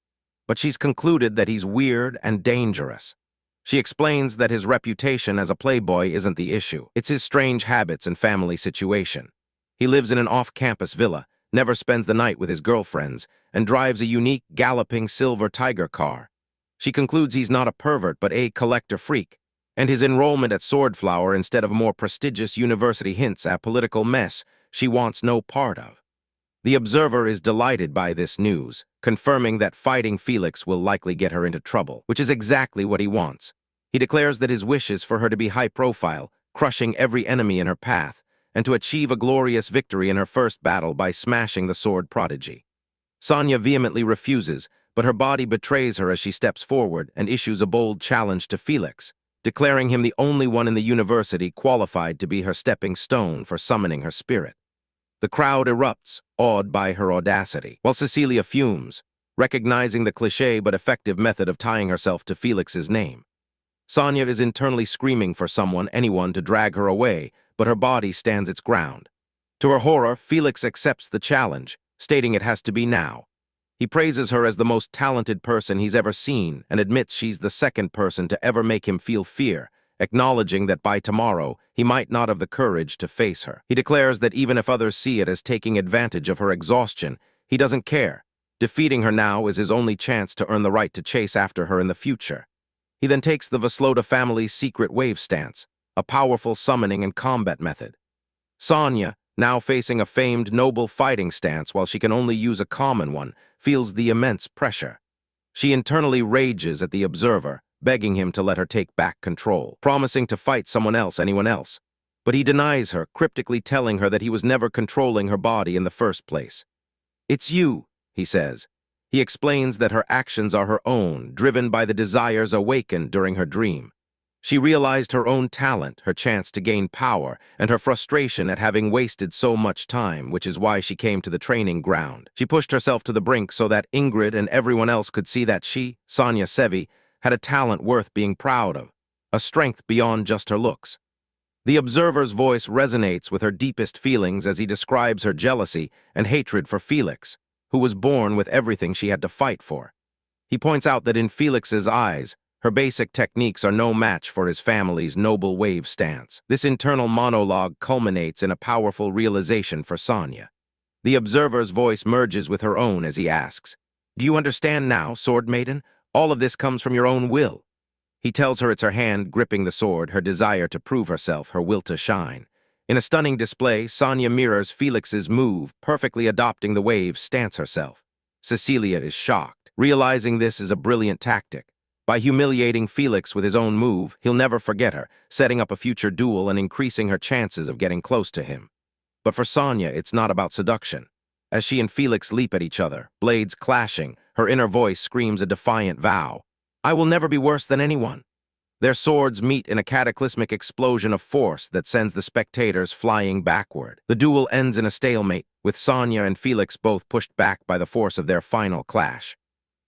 A: But she's concluded that he's weird and dangerous. She explains that his reputation as a playboy isn't the issue. It's his strange habits and family situation. He lives in an off-campus villa, never spends the night with his girlfriends, and drives a unique galloping silver tiger car. She concludes he's not a pervert but a collector freak, and his enrollment at Swordflower instead of a more prestigious university hints at political mess she wants no part of. The observer is delighted by this news, confirming that fighting Felix will likely get her into trouble, which is exactly what he wants. He declares that his wish is for her to be high-profile, crushing every enemy in her path, and to achieve a glorious victory in her first battle by smashing the sword prodigy. Sonia vehemently refuses, but her body betrays her as she steps forward and issues a bold challenge to Felix, declaring him the only one in the university qualified to be her stepping stone for summoning her spirit. The crowd erupts, awed by her audacity, while Cecilia fumes, recognizing the cliché but effective method of tying herself to Felix's name. Sonia is internally screaming for anyone to drag her away, but her body stands its ground. To her horror, Felix accepts the challenge, stating it has to be now. He praises her as the most talented person he's ever seen and admits she's the second person to ever make him feel fear, acknowledging that by tomorrow, he might not have the courage to face her. He declares that even if others see it as taking advantage of her exhaustion, he doesn't care. Defeating her now is his only chance to earn the right to chase after her in the future. He then takes the Vaslota family's secret wave stance, a powerful summoning and combat method. Sonia, now facing a famed noble fighting stance while she can only use a common one, feels the immense pressure. She internally rages at the observer, begging him to let her take back control, promising to fight anyone else. But he denies her, cryptically telling her that he was never controlling her body in the first place. "It's you," he says. He explains that her actions are her own, driven by the desires awakened during her dream. She realized her own talent, her chance to gain power, and her frustration at having wasted so much time, which is why she came to the training ground. She pushed herself to the brink so that Ingrid and everyone else could see that she, Sonia Sevi, had a talent worth being proud of, a strength beyond just her looks. The observer's voice resonates with her deepest feelings as he describes her jealousy and hatred for Felix, who was born with everything she had to fight for. He points out that in Felix's eyes, her basic techniques are no match for his family's noble wave stance. This internal monologue culminates in a powerful realization for Sonia. The observer's voice merges with her own as he asks, "Do you understand now, Swordmaiden? All of this comes from your own will." He tells her it's her hand gripping the sword, her desire to prove herself, her will to shine. In a stunning display, Sonia mirrors Felix's move, perfectly adopting the wave stance herself. Cecilia is shocked, realizing this is a brilliant tactic. By humiliating Felix with his own move, he'll never forget her, setting up a future duel and increasing her chances of getting close to him. But for Sonia, it's not about seduction. As she and Felix leap at each other, blades clashing, her inner voice screams a defiant vow. I will never be worse than anyone. Their swords meet in a cataclysmic explosion of force that sends the spectators flying backward. The duel ends in a stalemate, with Sonia and Felix both pushed back by the force of their final clash.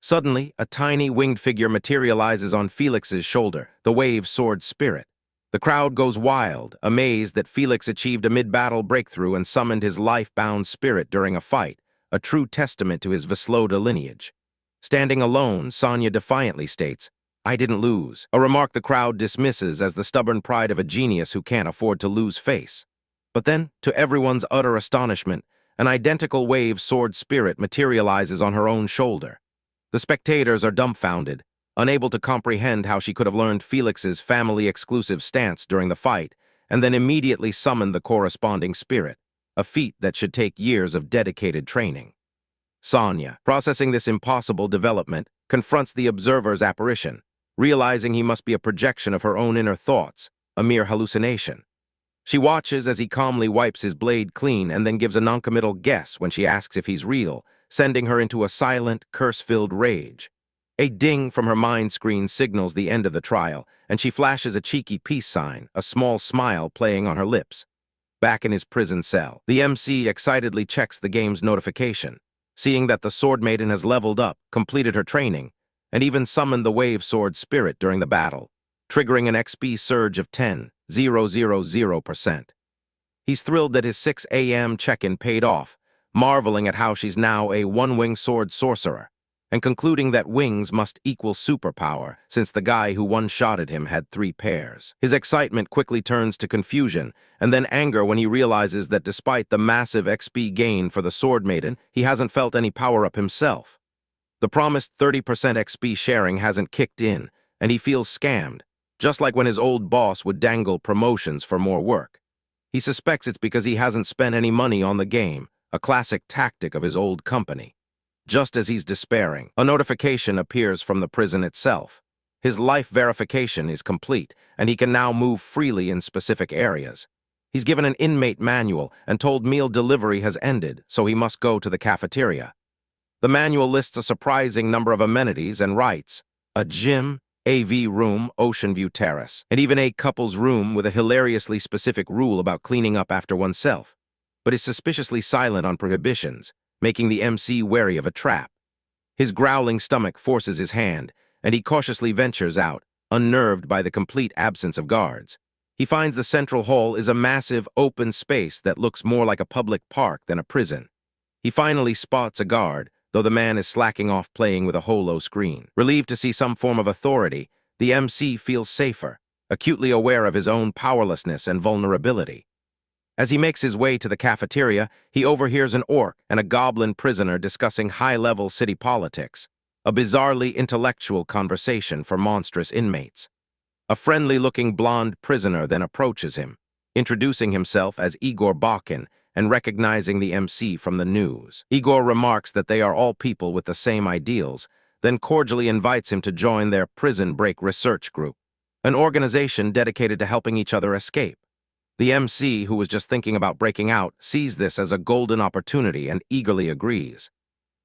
A: Suddenly, a tiny winged figure materializes on Felix's shoulder, the wave sword spirit. The crowd goes wild, amazed that Felix achieved a mid-battle breakthrough and summoned his life-bound spirit during a fight, a true testament to his Vesloda lineage. Standing alone, Sonia defiantly states, I didn't lose, a remark the crowd dismisses as the stubborn pride of a genius who can't afford to lose face. But then, to everyone's utter astonishment, an identical wave sword spirit materializes on her own shoulder. The spectators are dumbfounded, unable to comprehend how she could have learned Felix's family-exclusive stance during the fight, and then immediately summoned the corresponding spirit, a feat that should take years of dedicated training. Sonia, processing this impossible development, confronts the observer's apparition, realizing he must be a projection of her own inner thoughts, a mere hallucination. She watches as he calmly wipes his blade clean and then gives a noncommittal guess when she asks if he's real, sending her into a silent, curse-filled rage. A ding from her mind screen signals the end of the trial, and she flashes a cheeky peace sign, a small smile playing on her lips. Back in his prison cell, the MC excitedly checks the game's notification, seeing that the Swordmaiden has leveled up, completed her training, and even summoned the wave sword spirit during the battle, triggering an XP surge of 10,000%. He's thrilled that his 6 a.m. check-in paid off, marveling at how she's now a one-wing sword sorcerer, and concluding that wings must equal superpower since the guy who one-shotted him had 3 pairs. His excitement quickly turns to confusion, and then anger when he realizes that despite the massive XP gain for the Swordmaiden, he hasn't felt any power-up himself. The promised 30% XP sharing hasn't kicked in, and he feels scammed, just like when his old boss would dangle promotions for more work. He suspects it's because he hasn't spent any money on the game, a classic tactic of his old company. Just as he's despairing, a notification appears from the prison itself. His life verification is complete, and he can now move freely in specific areas. He's given an inmate manual and told meal delivery has ended, so he must go to the cafeteria. The manual lists a surprising number of amenities and writes, a gym, AV room, ocean view terrace, and even a couple's room with a hilariously specific rule about cleaning up after oneself, but is suspiciously silent on prohibitions, making the MC wary of a trap. His growling stomach forces his hand, and he cautiously ventures out, unnerved by the complete absence of guards. He finds the central hall is a massive, open space that looks more like a public park than a prison. He finally spots a guard, though the man is slacking off playing with a holo screen. Relieved to see some form of authority, the MC feels safer, acutely aware of his own powerlessness and vulnerability. As he makes his way to the cafeteria, he overhears an orc and a goblin prisoner discussing high-level city politics, a bizarrely intellectual conversation for monstrous inmates. A friendly-looking blonde prisoner then approaches him, introducing himself as Igor Bakin and recognizing the MC from the news. Igor remarks that they are all people with the same ideals, then cordially invites him to join their prison break research group, an organization dedicated to helping each other escape. The MC, who was just thinking about breaking out, sees this as a golden opportunity and eagerly agrees.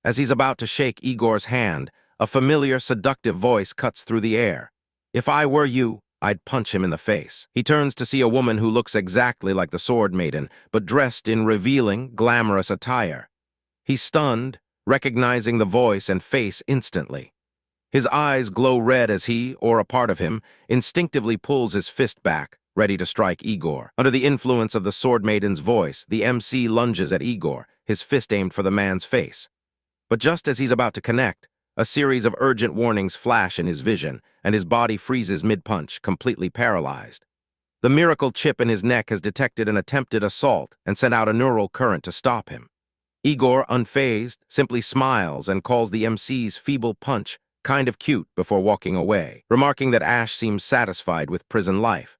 A: As he's about to shake Igor's hand, a familiar, seductive voice cuts through the air. If I were you, I'd punch him in the face. He turns to see a woman who looks exactly like the Swordmaiden, but dressed in revealing, glamorous attire. He's stunned, recognizing the voice and face instantly. His eyes glow red as he, or a part of him, instinctively pulls his fist back, ready to strike Igor. Under the influence of the Swordmaiden's voice, the MC lunges at Igor, his fist aimed for the man's face. But just as he's about to connect, a series of urgent warnings flash in his vision, and his body freezes mid-punch, completely paralyzed. The miracle chip in his neck has detected an attempted assault and sent out a neural current to stop him. Igor, unfazed, simply smiles and calls the MC's feeble punch kind of cute before walking away, remarking that Ash seems satisfied with prison life.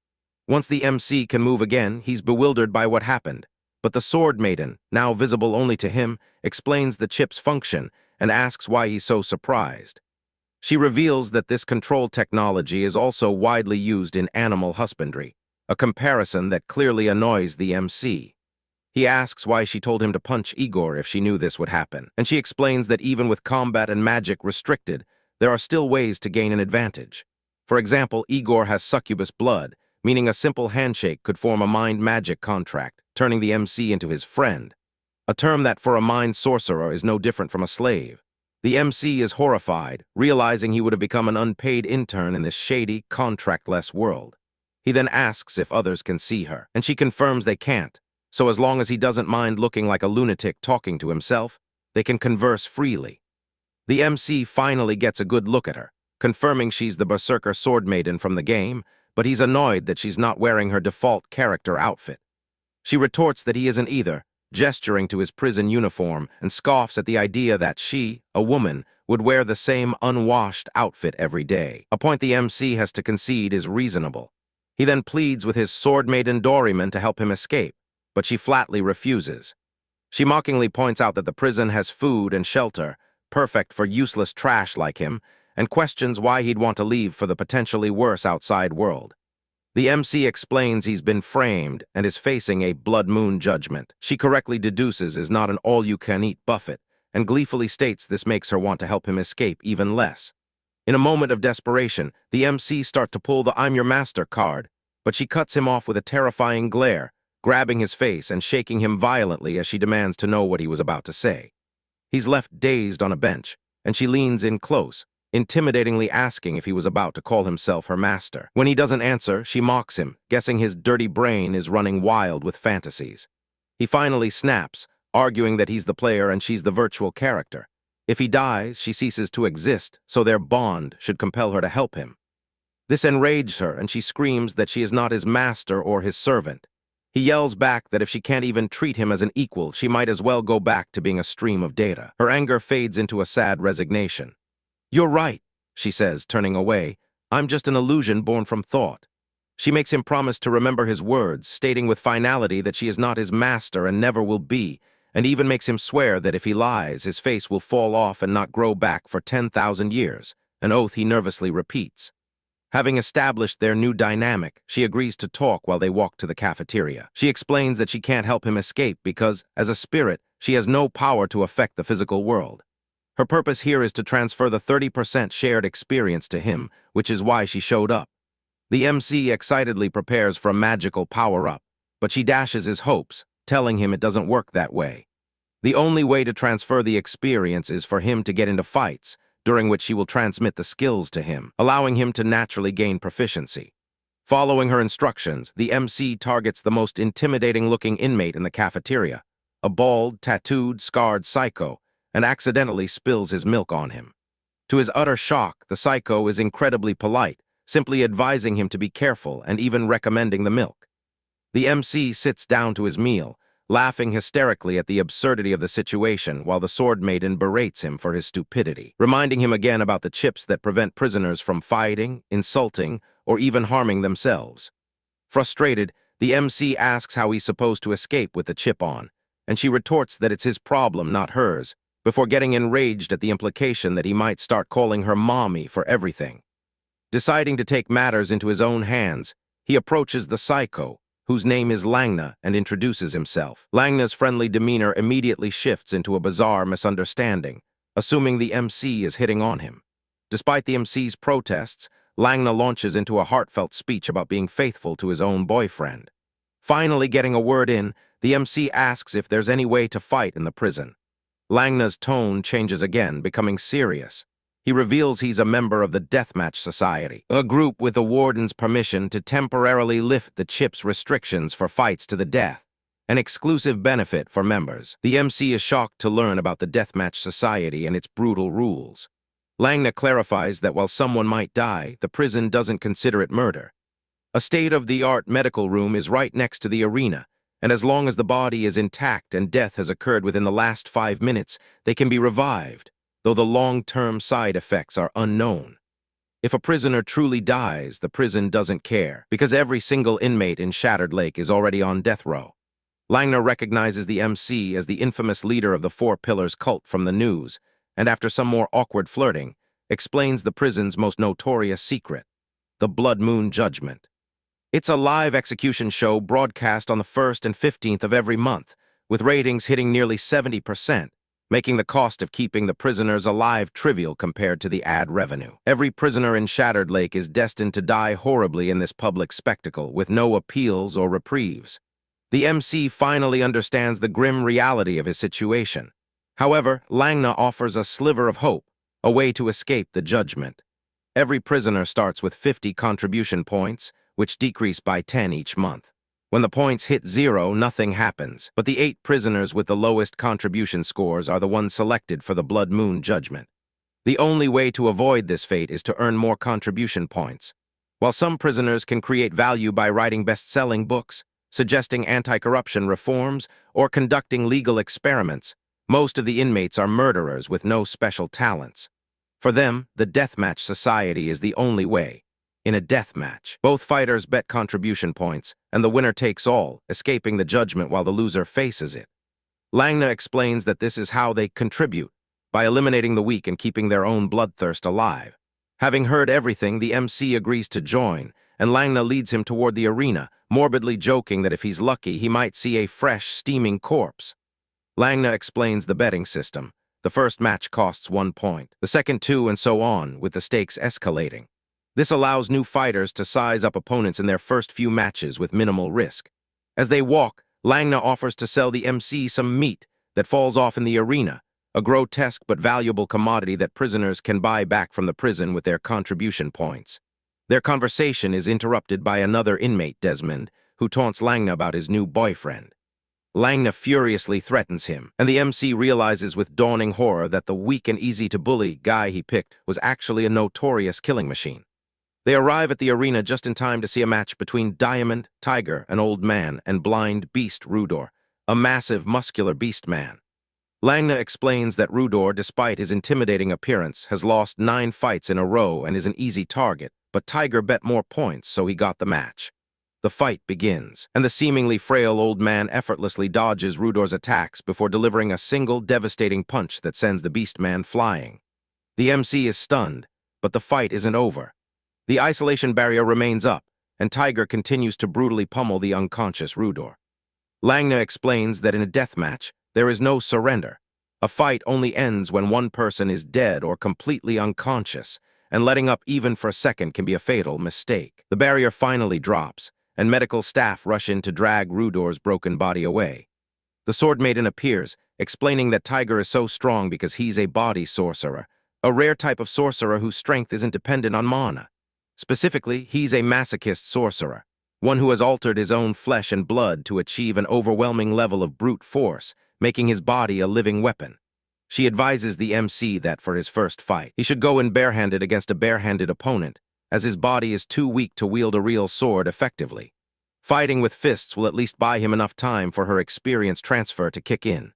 A: Once the MC can move again, he's bewildered by what happened, but the Swordmaiden, now visible only to him, explains the chip's function and asks why he's so surprised. She reveals that this control technology is also widely used in animal husbandry, a comparison that clearly annoys the MC. He asks why she told him to punch Igor if she knew this would happen, and she explains that even with combat and magic restricted, there are still ways to gain an advantage. For example, Igor has succubus blood, meaning a simple handshake could form a mind-magic contract, turning the MC into his friend, a term that for a mind sorcerer is no different from a slave. The MC is horrified, realizing he would have become an unpaid intern in this shady, contractless world. He then asks if others can see her, and she confirms they can't, so as long as he doesn't mind looking like a lunatic talking to himself, they can converse freely. The MC finally gets a good look at her, confirming she's the berserker Swordmaiden from the game, but he's annoyed that she's not wearing her default character outfit. She retorts that he isn't either, gesturing to his prison uniform, and scoffs at the idea that she, a woman, would wear the same unwashed outfit every day, a point the MC has to concede is reasonable. He then pleads with his Swordmaiden Doryman to help him escape, but she flatly refuses. She mockingly points out that the prison has food and shelter, perfect for useless trash like him, and questions why he'd want to leave for the potentially worse outside world. The MC explains he's been framed and is facing a blood moon judgment. She correctly deduces is not an all-you-can-eat buffet, and gleefully states this makes her want to help him escape even less. In a moment of desperation, the MC starts to pull the "I'm your master" card, but she cuts him off with a terrifying glare, grabbing his face and shaking him violently as she demands to know what he was about to say. He's left dazed on a bench, and she leans in close, intimidatingly asking if he was about to call himself her master. When he doesn't answer, she mocks him, guessing his dirty brain is running wild with fantasies. He finally snaps, arguing that he's the player and she's the virtual character. If he dies, she ceases to exist, so their bond should compel her to help him. This enraged her, and she screams that she is not his master or his servant. He yells back that if she can't even treat him as an equal, she might as well go back to being a stream of data. Her anger fades into a sad resignation. "You're right," she says, turning away. "I'm just an illusion born from thought." She makes him promise to remember his words, stating with finality that she is not his master and never will be, and even makes him swear that if he lies, his face will fall off and not grow back for 10,000 years, an oath he nervously repeats. Having established their new dynamic, she agrees to talk while they walk to the cafeteria. She explains that she can't help him escape because, as a spirit, she has no power to affect the physical world. Her purpose here is to transfer the 30% shared experience to him, which is why she showed up. The MC excitedly prepares for a magical power-up, but she dashes his hopes, telling him it doesn't work that way. The only way to transfer the experience is for him to get into fights, during which she will transmit the skills to him, allowing him to naturally gain proficiency. Following her instructions, the MC targets the most intimidating-looking inmate in the cafeteria, a bald, tattooed, scarred psycho, and accidentally spills his milk on him. To his utter shock, the psycho is incredibly polite, simply advising him to be careful and even recommending the milk. The MC sits down to his meal, laughing hysterically at the absurdity of the situation while the Swordmaiden berates him for his stupidity, reminding him again about the chips that prevent prisoners from fighting, insulting, or even harming themselves. Frustrated, the MC asks how he's supposed to escape with the chip on, and she retorts that it's his problem, not hers, before getting enraged at the implication that he might start calling her mommy for everything. Deciding to take matters into his own hands, he approaches the psycho, whose name is Langna, and introduces himself. Langna's friendly demeanor immediately shifts into a bizarre misunderstanding, assuming the MC is hitting on him. Despite the MC's protests, Langna launches into a heartfelt speech about being faithful to his own boyfriend. Finally getting a word in, the MC asks if there's any way to fight in the prison. Langna's tone changes again, becoming serious. He reveals he's a member of the Deathmatch Society, a group with the warden's permission to temporarily lift the chip's restrictions for fights to the death, an exclusive benefit for members. The MC is shocked to learn about the Deathmatch Society and its brutal rules. Langna clarifies that while someone might die, the prison doesn't consider it murder. A state-of-the-art medical room is right next to the arena, and as long as the body is intact and death has occurred within the last 5 minutes, they can be revived, though the long-term side effects are unknown. If a prisoner truly dies, the prison doesn't care, because every single inmate in Shattered Lake is already on death row. Langna recognizes the MC as the infamous leader of the Four Pillars cult from the news, and after some more awkward flirting, explains the prison's most notorious secret, the Blood Moon Judgment. It's a live execution show broadcast on the 1st and 15th of every month, with ratings hitting nearly 70%, making the cost of keeping the prisoners alive trivial compared to the ad revenue. Every prisoner in Shattered Lake is destined to die horribly in this public spectacle, with no appeals or reprieves. The MC finally understands the grim reality of his situation. However, Langna offers a sliver of hope, a way to escape the judgment. Every prisoner starts with 50 contribution points, which decrease by 10 each month. When the points hit 0, nothing happens, but the 8 prisoners with the lowest contribution scores are the ones selected for the Blood Moon judgment. The only way to avoid this fate is to earn more contribution points. While some prisoners can create value by writing best-selling books, suggesting anti-corruption reforms, or conducting legal experiments, most of the inmates are murderers with no special talents. For them, the deathmatch society is the only way. In a deathmatch, both fighters bet contribution points, and the winner takes all, escaping the judgment while the loser faces it. Langna explains that this is how they contribute, by eliminating the weak and keeping their own bloodthirst alive. Having heard everything, the MC agrees to join, and Langna leads him toward the arena, morbidly joking that if he's lucky, he might see a fresh, steaming corpse. Langna explains the betting system. The first match costs 1 point, the second 2, and so on, with the stakes escalating. This allows new fighters to size up opponents in their first few matches with minimal risk. As they walk, Langna offers to sell the MC some meat that falls off in the arena, a grotesque but valuable commodity that prisoners can buy back from the prison with their contribution points. Their conversation is interrupted by another inmate, Desmond, who taunts Langna about his new boyfriend. Langna furiously threatens him, and the MC realizes with dawning horror that the weak and easy-to-bully guy he picked was actually a notorious killing machine. They arrive at the arena just in time to see a match between Diamond, Tiger, an old man, and Blind Beast Rudor, a massive, muscular beast man. Langna explains that Rudor, despite his intimidating appearance, has lost 9 fights in a row and is an easy target, but Tiger bet more points, so he got the match. The fight begins, and the seemingly frail old man effortlessly dodges Rudor's attacks before delivering a single devastating punch that sends the beast man flying. The MC is stunned, but the fight isn't over. The isolation barrier remains up, and Tiger continues to brutally pummel the unconscious Rudor. Langna explains that in a deathmatch, there is no surrender. A fight only ends when one person is dead or completely unconscious, and letting up even for a second can be a fatal mistake. The barrier finally drops, and medical staff rush in to drag Rudor's broken body away. The Swordmaiden appears, explaining that Tiger is so strong because he's a body sorcerer, a rare type of sorcerer whose strength isn't dependent on mana. Specifically, he's a masochist sorcerer, one who has altered his own flesh and blood to achieve an overwhelming level of brute force, making his body a living weapon. She advises the MC that for his first fight, he should go in barehanded against a barehanded opponent, as his body is too weak to wield a real sword effectively. Fighting with fists will at least buy him enough time for her experience transfer to kick in.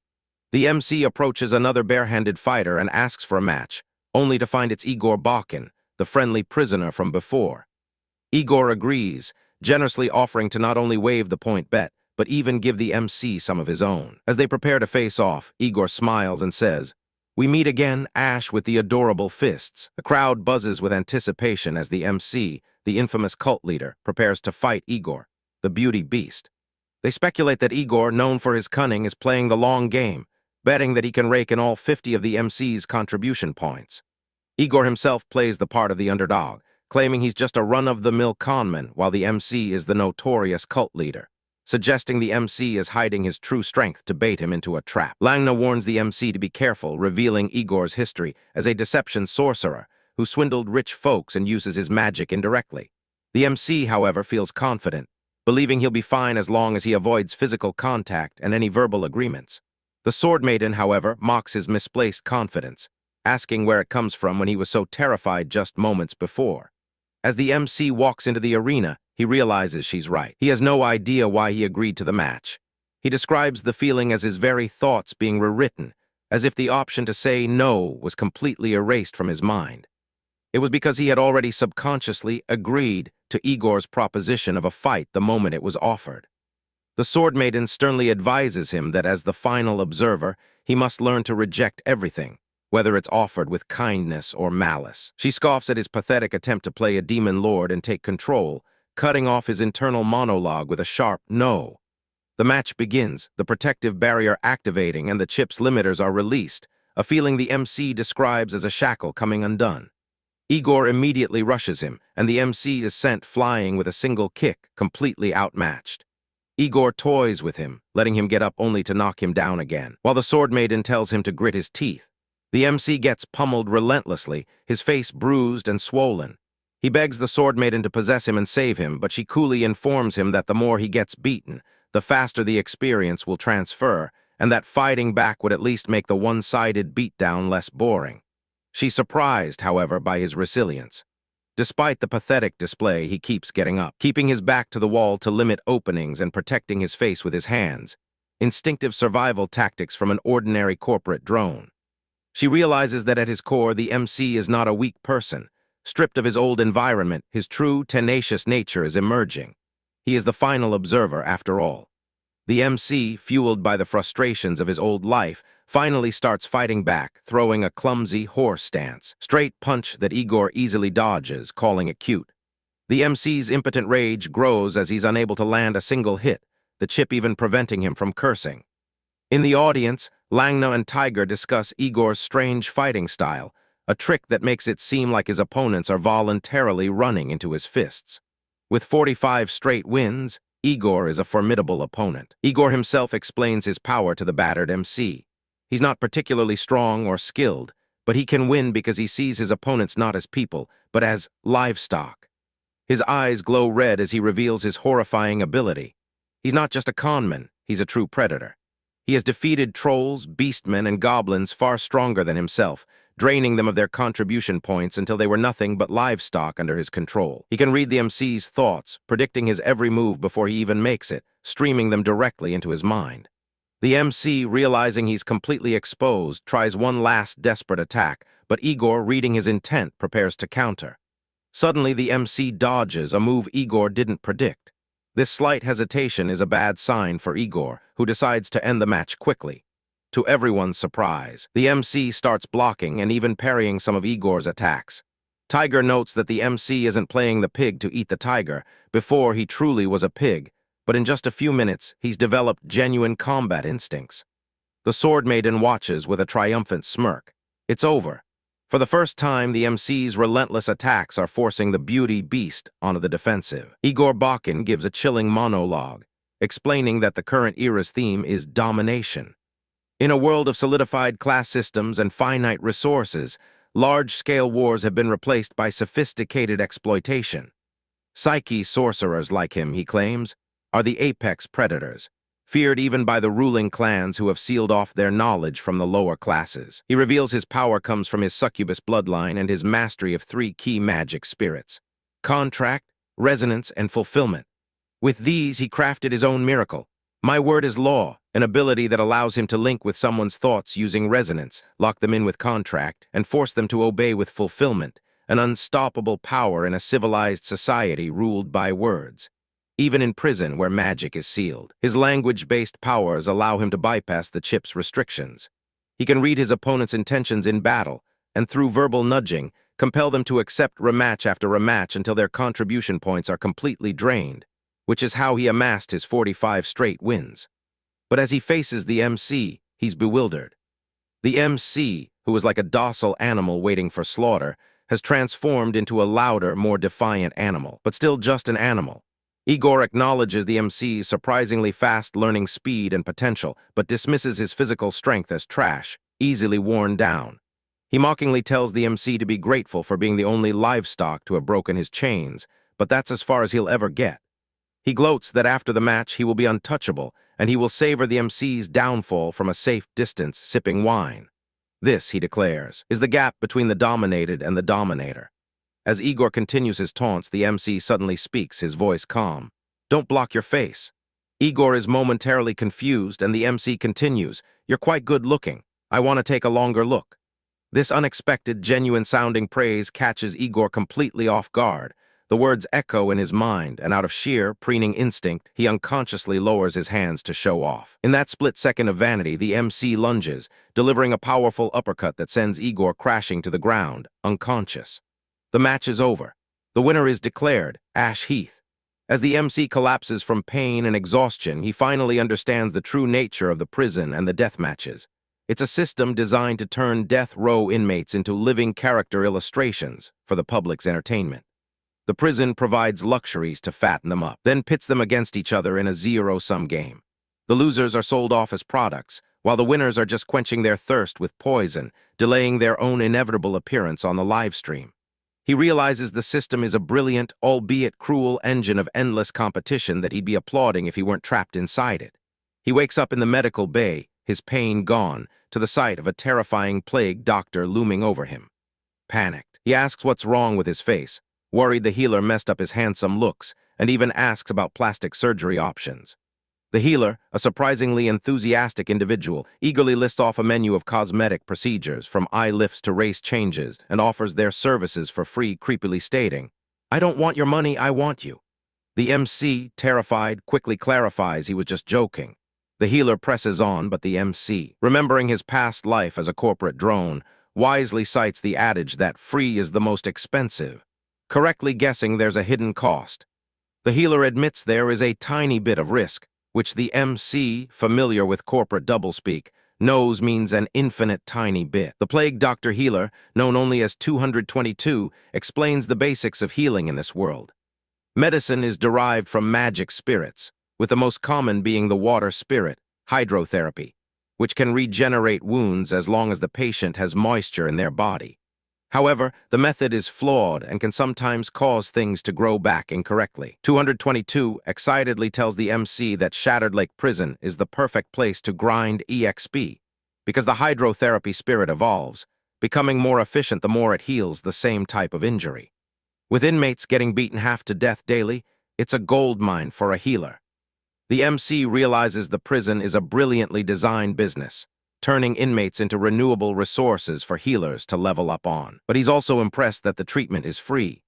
A: The MC approaches another barehanded fighter and asks for a match, only to find it's Igor Bakin, the friendly prisoner from before. Igor agrees, generously offering to not only waive the point bet, but even give the MC some of his own. As they prepare to face off, Igor smiles and says, "We meet again, Ash with the adorable fists." The crowd buzzes with anticipation as the MC, the infamous cult leader, prepares to fight Igor, the beauty beast. They speculate that Igor, known for his cunning, is playing the long game, betting that he can rake in all 50 of the MC's contribution points. Igor himself plays the part of the underdog, claiming he's just a run-of-the-mill conman, while the MC is the notorious cult leader, suggesting the MC is hiding his true strength to bait him into a trap. Langna warns the MC to be careful, revealing Igor's history as a deception sorcerer who swindled rich folks and uses his magic indirectly. The MC, however, feels confident, believing he'll be fine as long as he avoids physical contact and any verbal agreements. The Swordmaiden, however, mocks his misplaced confidence, asking where it comes from when he was so terrified just moments before. As the MC walks into the arena, he realizes she's right. He has no idea why he agreed to the match. He describes the feeling as his very thoughts being rewritten, as if the option to say no was completely erased from his mind. It was because he had already subconsciously agreed to Igor's proposition of a fight the moment it was offered. The Swordmaiden sternly advises him that as the final observer, he must learn to reject everything, whether it's offered with kindness or malice. She scoffs at his pathetic attempt to play a demon lord and take control, cutting off his internal monologue with a sharp no. The match begins, the protective barrier activating and the chip's limiters are released, a feeling the MC describes as a shackle coming undone. Igor immediately rushes him, and the MC is sent flying with a single kick, completely outmatched. Igor toys with him, letting him get up only to knock him down again, while the Swordmaiden tells him to grit his teeth. The MC gets pummeled relentlessly, his face bruised and swollen. He begs the Swordmaiden to possess him and save him, but she coolly informs him that the more he gets beaten, the faster the experience will transfer, and that fighting back would at least make the one-sided beatdown less boring. She's surprised, however, by his resilience. Despite the pathetic display, he keeps getting up, keeping his back to the wall to limit openings and protecting his face with his hands. Instinctive survival tactics from an ordinary corporate drone. She realizes that at his core, the MC is not a weak person. Stripped of his old environment, his true, tenacious nature is emerging. He is the final observer, after all. The MC, fueled by the frustrations of his old life, finally starts fighting back, throwing a clumsy horse stance, straight punch that Igor easily dodges, calling it cute. The MC's impotent rage grows as he's unable to land a single hit, the chip even preventing him from cursing. In the audience, Langna and Tiger discuss Igor's strange fighting style, a trick that makes it seem like his opponents are voluntarily running into his fists. With 45 straight wins, Igor is a formidable opponent. Igor himself explains his power to the battered MC. He's not particularly strong or skilled, but he can win because he sees his opponents not as people, but as livestock. His eyes glow red as he reveals his horrifying ability. He's not just a conman, he's a true predator. He has defeated trolls, beastmen, and goblins far stronger than himself, draining them of their contribution points until they were nothing but livestock under his control. He can read the MC's thoughts, predicting his every move before he even makes it, streaming them directly into his mind. The MC, realizing he's completely exposed, tries one last desperate attack, but Igor, reading his intent, prepares to counter. Suddenly, the MC dodges, a move Igor didn't predict. This slight hesitation is a bad sign for Igor, who decides to end the match quickly. To everyone's surprise, the MC starts blocking and even parrying some of Igor's attacks. Tiger notes that the MC isn't playing the pig to eat the tiger. Before, he truly was a pig, but in just a few minutes, he's developed genuine combat instincts. The Swordmaiden watches with a triumphant smirk. It's over. For the first time, the MC's relentless attacks are forcing the beauty beast onto the defensive. Igor Bakken gives a chilling monologue, explaining that the current era's theme is domination. In a world of solidified class systems and finite resources, large-scale wars have been replaced by sophisticated exploitation. Psyche sorcerers like him, he claims, are the apex predators, feared even by the ruling clans who have sealed off their knowledge from the lower classes. He reveals his power comes from his succubus bloodline and his mastery of 3 key magic spirits: contract, resonance, and fulfillment. With these, he crafted his own miracle. My word is law, an ability that allows him to link with someone's thoughts using resonance, lock them in with contract, and force them to obey with fulfillment, an unstoppable power in a civilized society ruled by words. Even in prison, where magic is sealed, his language-based powers allow him to bypass the chip's restrictions. He can read his opponent's intentions in battle, and through verbal nudging, compel them to accept rematch after rematch until their contribution points are completely drained, which is how he amassed his 45 straight wins. But as he faces the MC, he's bewildered. The MC, who is like a docile animal waiting for slaughter, has transformed into a louder, more defiant animal, but still just an animal. Igor acknowledges the MC's surprisingly fast learning speed and potential, but dismisses his physical strength as trash, easily worn down. He mockingly tells the MC to be grateful for being the only livestock to have broken his chains, but that's as far as he'll ever get. He gloats that after the match he will be untouchable, and he will savor the MC's downfall from a safe distance, sipping wine. This, he declares, is the gap between the dominated and the dominator. As Igor continues his taunts, the MC suddenly speaks, his voice calm. Don't block your face. Igor is momentarily confused, and the MC continues, You're quite good looking. I want to take a longer look. This unexpected, genuine-sounding praise catches Igor completely off guard. The words echo in his mind, and out of sheer, preening instinct, he unconsciously lowers his hands to show off. In that split second of vanity, the MC lunges, delivering a powerful uppercut that sends Igor crashing to the ground, unconscious. The match is over. The winner is declared, Heath. As the MC collapses from pain and exhaustion, he finally understands the true nature of the prison and the death matches. It's a system designed to turn death row inmates into living character illustrations for the public's entertainment. The prison provides luxuries to fatten them up, then pits them against each other in a zero-sum game. The losers are sold off as products, while the winners are just quenching their thirst with poison, delaying their own inevitable appearance on the live stream. He realizes the system is a brilliant, albeit cruel engine of endless competition that he'd be applauding if he weren't trapped inside it. He wakes up in the medical bay, his pain gone, to the sight of a terrifying plague doctor looming over him. Panicked, he asks what's wrong with his face, worried the healer messed up his handsome looks, and even asks about plastic surgery options. The healer, a surprisingly enthusiastic individual, eagerly lists off a menu of cosmetic procedures, from eye lifts to race changes, and offers their services for free, creepily stating, "I don't want your money, I want you." The MC, terrified, quickly clarifies he was just joking. The healer presses on, but the MC, remembering his past life as a corporate drone, wisely cites the adage that free is the most expensive, correctly guessing there's a hidden cost. The healer admits there is a tiny bit of risk, which the MC, familiar with corporate doublespeak, knows means an infinite tiny bit. The plague doctor healer, known only as 222, explains the basics of healing in this world. Medicine is derived from magic spirits, with the most common being the water spirit, hydrotherapy, which can regenerate wounds as long as the patient has moisture in their body. However, the method is flawed and can sometimes cause things to grow back incorrectly. 222 excitedly tells the MC that Shattered Lake Prison is the perfect place to grind EXP, because the hydrotherapy spirit evolves, becoming more efficient the more it heals the same type of injury. With inmates getting beaten half to death daily, it's a gold mine for a healer. The MC realizes the prison is a brilliantly designed business, turning inmates into renewable resources for healers to level up on. But he's also impressed that the treatment is free.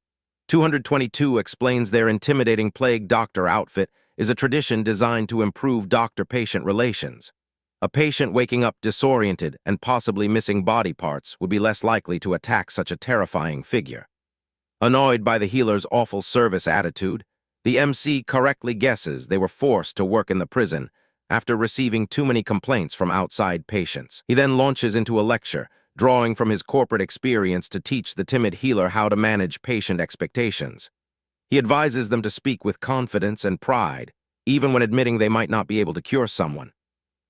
A: 222 explains their intimidating plague doctor outfit is a tradition designed to improve doctor-patient relations. A patient waking up disoriented and possibly missing body parts would be less likely to attack such a terrifying figure. Annoyed by the healer's awful service attitude, the MC correctly guesses they were forced to work in the prison after receiving too many complaints from outside patients. He then launches into a lecture, drawing from his corporate experience to teach the timid healer how to manage patient expectations. He advises them to speak with confidence and pride, even when admitting they might not be able to cure someone.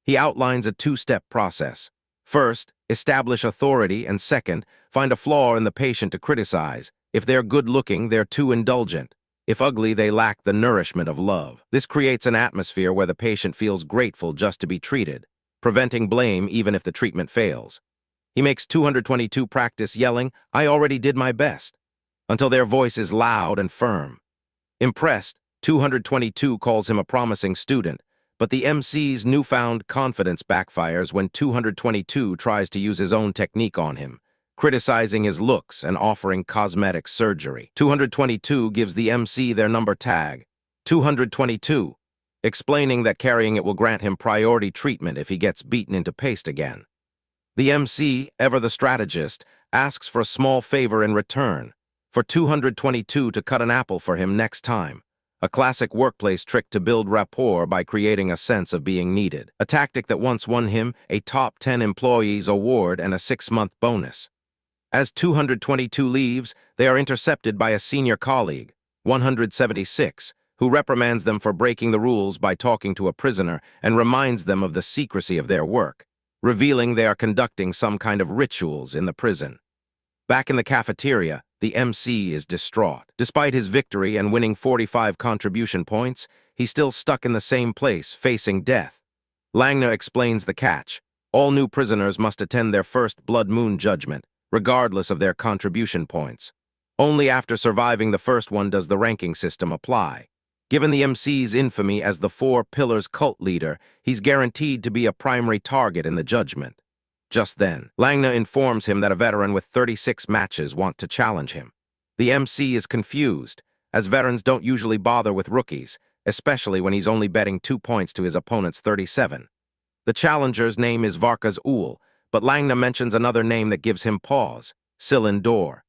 A: He outlines a two-step process. First, establish authority, and second, find a flaw in the patient to criticize. If they're good-looking, they're too indulgent. If ugly, they lack the nourishment of love. This creates an atmosphere where the patient feels grateful just to be treated, preventing blame even if the treatment fails. He makes 222 practice yelling, "I already did my best," until their voice is loud and firm. Impressed, 222 calls him a promising student, but the MC's newfound confidence backfires when 222 tries to use his own technique on him, criticizing his looks and offering cosmetic surgery. 222 gives the MC their number tag, 222, explaining that carrying it will grant him priority treatment if he gets beaten into paste again. The MC, ever the strategist, asks for a small favor in return, for 222 to cut an apple for him next time, a classic workplace trick to build rapport by creating a sense of being needed, a tactic that once won him a top 10 employees award and a 6-month bonus. As 222 leaves, they are intercepted by a senior colleague, 176, who reprimands them for breaking the rules by talking to a prisoner and reminds them of the secrecy of their work, revealing they are conducting some kind of rituals in the prison. Back in the cafeteria, the MC is distraught. Despite his victory and winning 45 contribution points, he's still stuck in the same place, facing death. Langna explains the catch. All new prisoners must attend their first blood moon judgment, regardless of their contribution points. Only after surviving the first one does the ranking system apply. Given the MC's infamy as the Four Pillars cult leader, he's guaranteed to be a primary target in the judgment. Just then, Langna informs him that a veteran with 36 matches want to challenge him. The MC is confused, as veterans don't usually bother with rookies, especially when he's only betting 2 points to his opponent's 37. The challenger's name is Varka's Ul, but Langna mentions another name that gives him pause, Silindor.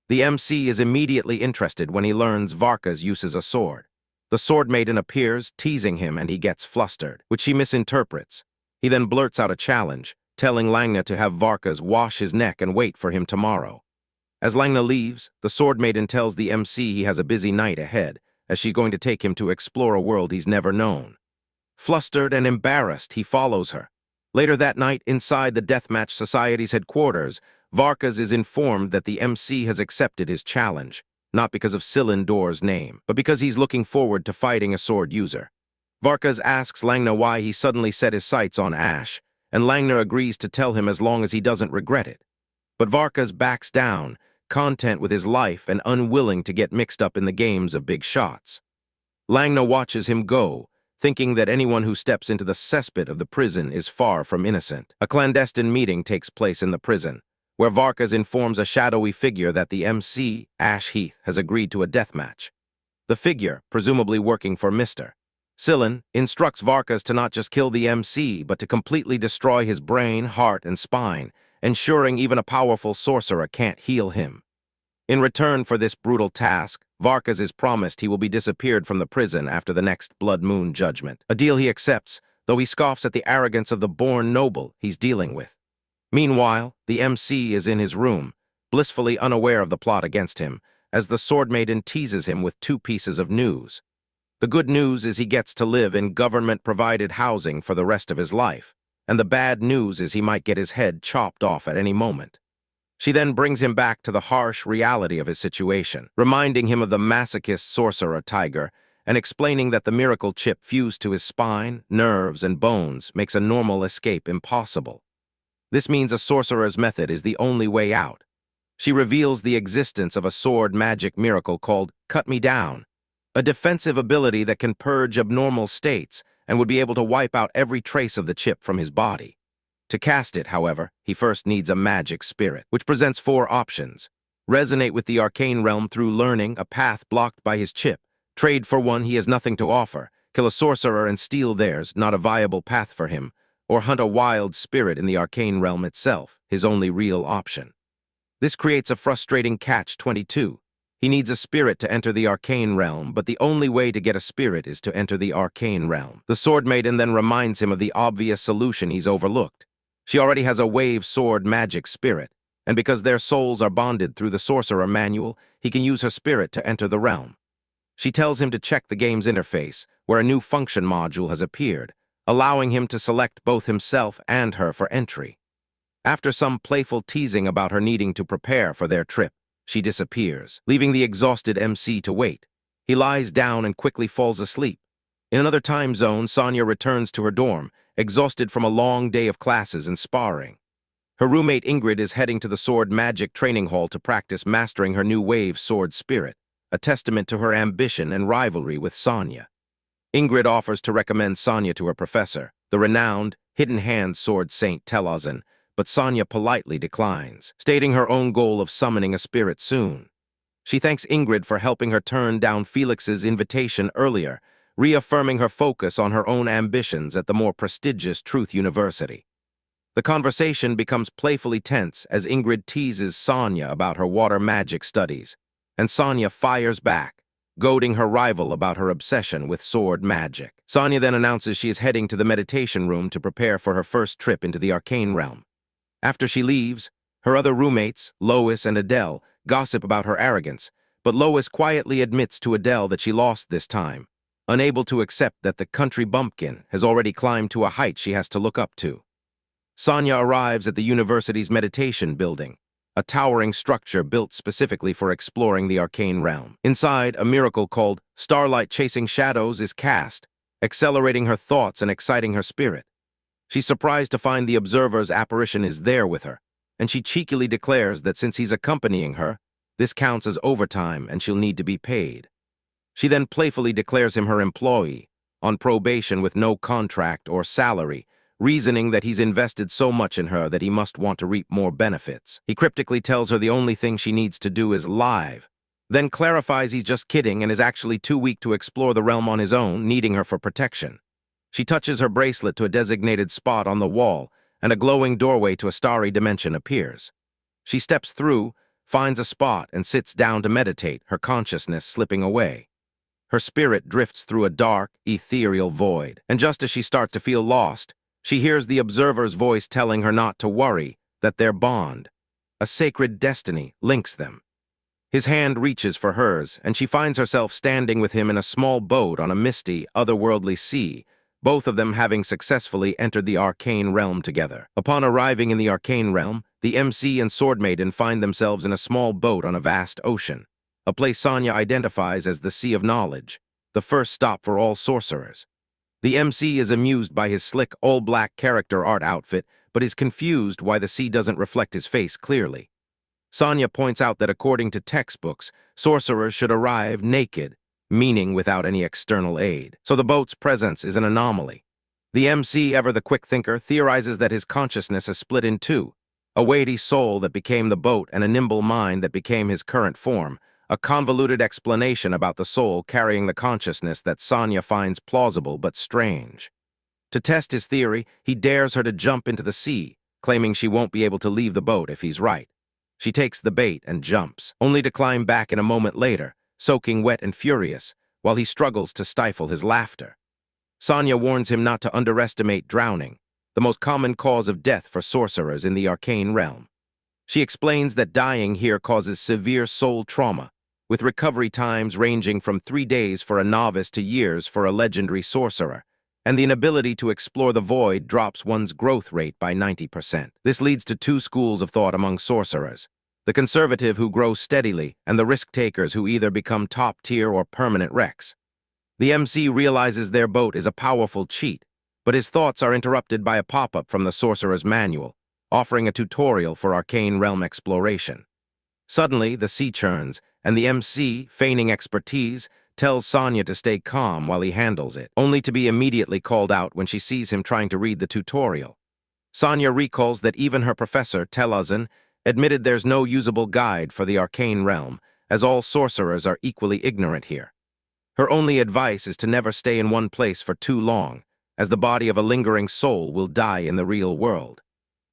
A: The MC is immediately interested when he learns Varka's uses a sword. The Swordmaiden appears, teasing him, and he gets flustered, which she misinterprets. He then blurts out a challenge, telling Langna to have Varkas wash his neck and wait for him tomorrow. As Langna leaves, the Swordmaiden tells the MC he has a busy night ahead, as she's going to take him to explore a world he's never known. Flustered and embarrassed, he follows her. Later that night, inside the Deathmatch Society's headquarters, Varkas is informed that the MC has accepted his challenge, not because of Dor's name, but because he's looking forward to fighting a sword user. Varkas asks Langna why he suddenly set his sights on Ash, and Langna agrees to tell him as long as he doesn't regret it. But Varkas backs down, content with his life and unwilling to get mixed up in the games of big shots. Langna watches him go, thinking that anyone who steps into the cesspit of the prison is far from innocent. A clandestine meeting takes place in the prison, where Varkas informs a shadowy figure that the MC, Ash Heath, has agreed to a deathmatch. The figure, presumably working for Mr. Sillin, instructs Varkas to not just kill the MC, but to completely destroy his brain, heart, and spine, ensuring even a powerful sorcerer can't heal him. In return for this brutal task, Varkas is promised he will be disappeared from the prison after the next Blood Moon judgment, a deal he accepts, though he scoffs at the arrogance of the born noble he's dealing with. Meanwhile, the MC is in his room, blissfully unaware of the plot against him, as the Swordmaiden teases him with two pieces of news. The good news is he gets to live in government-provided housing for the rest of his life, and the bad news is he might get his head chopped off at any moment. She then brings him back to the harsh reality of his situation, reminding him of the masochist sorcerer Tiger, and explaining that the miracle chip fused to his spine, nerves, and bones makes a normal escape impossible. This means a sorcerer's method is the only way out. She reveals the existence of a sword magic miracle called Cut Me Down, a defensive ability that can purge abnormal states and would be able to wipe out every trace of the chip from his body. To cast it, however, he first needs a magic spirit, which presents 4 options. Resonate with the arcane realm through learning a path blocked by his chip, trade for one he has nothing to offer, kill a sorcerer and steal theirs, not a viable path for him, or hunt a wild spirit in the arcane realm itself, his only real option. This creates a frustrating catch-22. He needs a spirit to enter the arcane realm, but the only way to get a spirit is to enter the arcane realm. The Swordmaiden then reminds him of the obvious solution he's overlooked. She already has a wave sword magic spirit, and because their souls are bonded through the sorcerer manual, he can use her spirit to enter the realm. She tells him to check the game's interface, where a new function module has appeared, allowing him to select both himself and her for entry. After some playful teasing about her needing to prepare for their trip, she disappears, leaving the exhausted MC to wait. He lies down and quickly falls asleep. In another time zone, Sonia returns to her dorm, exhausted from a long day of classes and sparring. Her roommate Ingrid is heading to the sword magic training hall to practice mastering her new wave sword spirit, a testament to her ambition and rivalry with Sonia. Ingrid offers to recommend Sonia to her professor, the renowned, hidden-hand sword saint Telazan, but Sonia politely declines, stating her own goal of summoning a spirit soon. She thanks Ingrid for helping her turn down Felix's invitation earlier, reaffirming her focus on her own ambitions at the more prestigious Truth University. The conversation becomes playfully tense as Ingrid teases Sonia about her water magic studies, and Sonia fires back, goading her rival about her obsession with sword magic. Sonia then announces she is heading to the meditation room to prepare for her first trip into the arcane realm. After she leaves, her other roommates, Lois and Adele, gossip about her arrogance, but Lois quietly admits to Adele that she lost this time, unable to accept that the country bumpkin has already climbed to a height she has to look up to. Sonia arrives at the university's meditation building, a towering structure built specifically for exploring the arcane realm. Inside, a miracle called Starlight Chasing Shadows is cast, accelerating her thoughts and exciting her spirit. She's surprised to find the observer's apparition is there with her, and she cheekily declares that since he's accompanying her, this counts as overtime and she'll need to be paid. She then playfully declares him her employee, on probation with no contract or salary, reasoning that he's invested so much in her that he must want to reap more benefits. He cryptically tells her the only thing she needs to do is live, then clarifies he's just kidding and is actually too weak to explore the realm on his own, needing her for protection. She touches her bracelet to a designated spot on the wall, and a glowing doorway to a starry dimension appears. She steps through, finds a spot, and sits down to meditate, her consciousness slipping away. Her spirit drifts through a dark, ethereal void. And just as she starts to feel lost, she hears the observer's voice telling her not to worry, that their bond, a sacred destiny, links them. His hand reaches for hers, and she finds herself standing with him in a small boat on a misty, otherworldly sea, both of them having successfully entered the arcane realm together. Upon arriving in the arcane realm, the MC and Swordmaiden find themselves in a small boat on a vast ocean, a place Sonia identifies as the Sea of Knowledge, the first stop for all sorcerers. The MC is amused by his slick, all-black character art outfit, but is confused why the sea doesn't reflect his face clearly. Sonia points out that according to textbooks, sorcerers should arrive naked, meaning without any external aid. So the boat's presence is an anomaly. The MC, ever the quick thinker, theorizes that his consciousness is split in two, a weighty soul that became the boat and a nimble mind that became his current form, a convoluted explanation about the soul carrying the consciousness that Sonia finds plausible but strange. To test his theory, he dares her to jump into the sea, claiming she won't be able to leave the boat if he's right. She takes the bait and jumps, only to climb back in a moment later, soaking wet and furious, while he struggles to stifle his laughter. Sonia warns him not to underestimate drowning, the most common cause of death for sorcerers in the arcane realm. She explains that dying here causes severe soul trauma, with recovery times ranging from 3 days for a novice to years for a legendary sorcerer, and the inability to explore the void drops one's growth rate by 90%. This leads to two schools of thought among sorcerers: the conservative who grow steadily, and the risk-takers who either become top-tier or permanent wrecks. The MC realizes their boat is a powerful cheat, but his thoughts are interrupted by a pop-up from the sorcerer's manual, offering a tutorial for arcane realm exploration. Suddenly, the sea churns, and the MC, feigning expertise, tells Sonia to stay calm while he handles it, only to be immediately called out when she sees him trying to read the tutorial. Sonia recalls that even her professor, Telazan, admitted there's no usable guide for the arcane realm, as all sorcerers are equally ignorant here. Her only advice is to never stay in one place for too long, as the body of a lingering soul will die in the real world.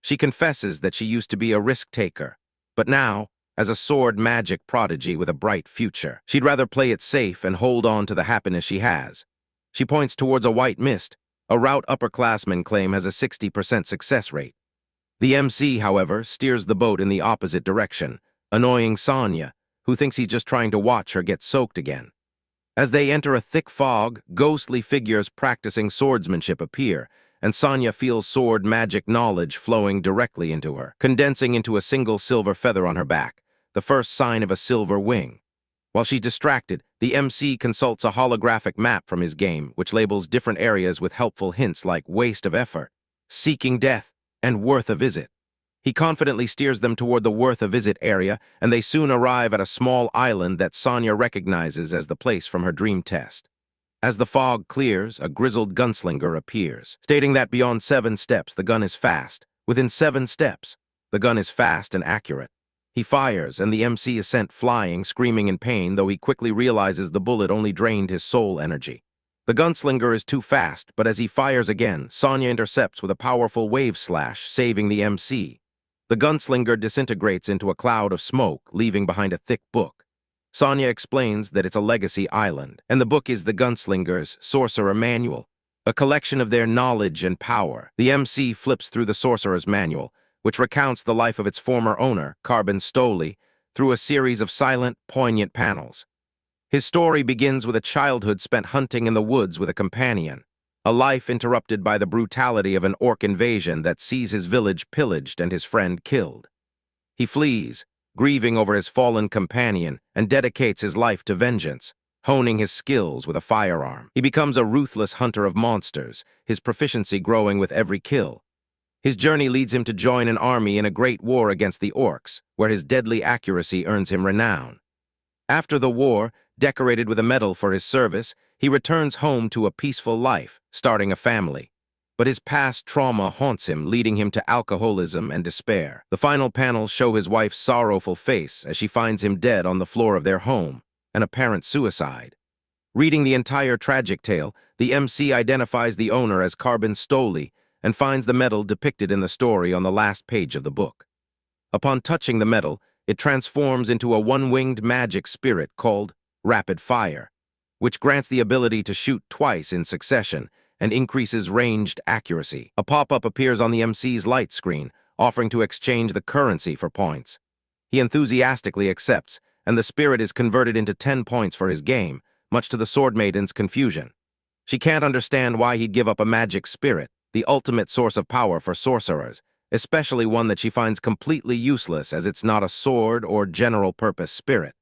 A: She confesses that she used to be a risk-taker, but now, as a sword magic prodigy with a bright future, she'd rather play it safe and hold on to the happiness she has. She points towards a white mist, a route upperclassmen claim has a 60% success rate. The MC, however, steers the boat in the opposite direction, annoying Sonia, who thinks he's just trying to watch her get soaked again. As they enter a thick fog, ghostly figures practicing swordsmanship appear, and Sonia feels sword magic knowledge flowing directly into her, condensing into a single silver feather on her back, the first sign of a silver wing. While she's distracted, the MC consults a holographic map from his game, which labels different areas with helpful hints like waste of effort, seeking death, and worth a visit. He confidently steers them toward the worth a visit area, and they soon arrive at a small island that Sonia recognizes as the place from her dream test. As the fog clears, a grizzled gunslinger appears, stating that beyond 7 steps the gun is fast. Within 7 steps, the gun is fast and accurate. He fires, and the MC is sent flying, screaming in pain, though he quickly realizes the bullet only drained his soul energy. The gunslinger is too fast, but as he fires again, Sonia intercepts with a powerful wave slash, saving the MC. The gunslinger disintegrates into a cloud of smoke, leaving behind a thick book. Sonia explains that it's a legacy island, and the book is the gunslinger's sorcerer manual, a collection of their knowledge and power. The MC flips through the sorcerer's manual, which recounts the life of its former owner, Carbon Stoli, through a series of silent, poignant panels. His story begins with a childhood spent hunting in the woods with a companion, a life interrupted by the brutality of an orc invasion that sees his village pillaged and his friend killed. He flees, grieving over his fallen companion, and dedicates his life to vengeance, honing his skills with a firearm. He becomes a ruthless hunter of monsters, his proficiency growing with every kill. His journey leads him to join an army in a great war against the orcs, where his deadly accuracy earns him renown. After the war, decorated with a medal for his service, he returns home to a peaceful life, starting a family. But his past trauma haunts him, leading him to alcoholism and despair. The final panels show his wife's sorrowful face as she finds him dead on the floor of their home, an apparent suicide. Reading the entire tragic tale, the MC identifies the owner as Carbon Stoli and finds the medal depicted in the story on the last page of the book. Upon touching the medal, it transforms into a one-winged magic spirit called Rapid Fire. which grants the ability to shoot twice in succession and increases ranged accuracy. A pop-up appears on the MC's light screen, offering to exchange the currency for points. He enthusiastically accepts, and the spirit is converted into 10 points for his game, much to the Swordmaiden's confusion. She can't understand why he'd give up a magic spirit, the ultimate source of power for sorcerers, especially one that she finds completely useless as it's not a sword or general-purpose spirit.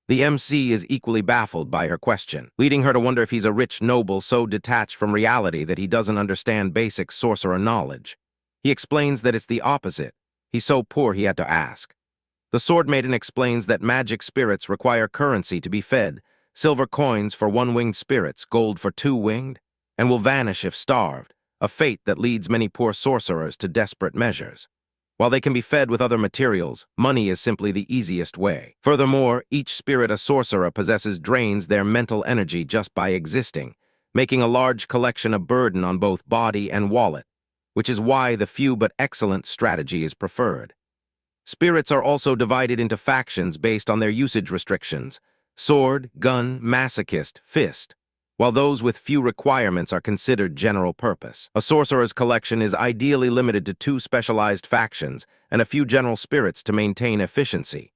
A: The MC is equally baffled by her question, leading her to wonder if he's a rich noble so detached from reality that he doesn't understand basic sorcerer knowledge. He explains that it's the opposite. He's so poor he had to ask. The Swordmaiden explains that magic spirits require currency to be fed, silver coins for one-winged spirits, gold for two-winged, and will vanish if starved, a fate that leads many poor sorcerers to desperate measures. While they can be fed with other materials, money is simply the easiest way. Furthermore, each spirit a sorcerer possesses drains their mental energy just by existing, making a large collection a burden on both body and wallet, which is why the few but excellent strategy is preferred. Spirits are also divided into factions based on their usage restrictions: sword, gun, masochist, fist, while those with few requirements are considered general purpose. A sorcerer's collection is ideally limited to 2 specialized factions and a few general spirits to maintain efficiency.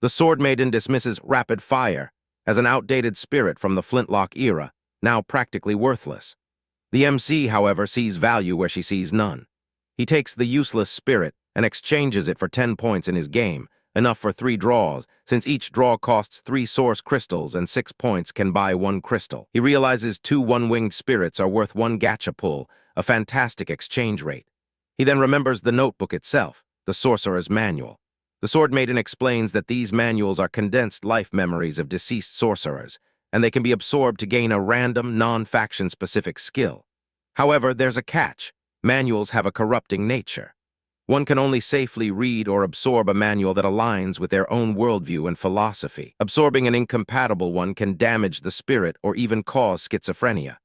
A: The Swordmaiden dismisses rapid fire as an outdated spirit from the flintlock era, now practically worthless. The MC, however, sees value where she sees none. He takes the useless spirit and exchanges it for 10 points in his game, enough for 3 draws, since each draw costs 3 source crystals and 6 points can buy 1 crystal. He realizes 2 one-winged spirits are worth 1 gacha pull, a fantastic exchange rate. He then remembers the notebook itself, the Sorcerer's Manual. The Swordmaiden explains that these manuals are condensed life memories of deceased sorcerers, and they can be absorbed to gain a random, non-faction-specific skill. However, there's a catch. Manuals have a corrupting nature. One can only safely read or absorb a manual that aligns with their own worldview and philosophy. Absorbing an incompatible one can damage the spirit or even cause schizophrenia.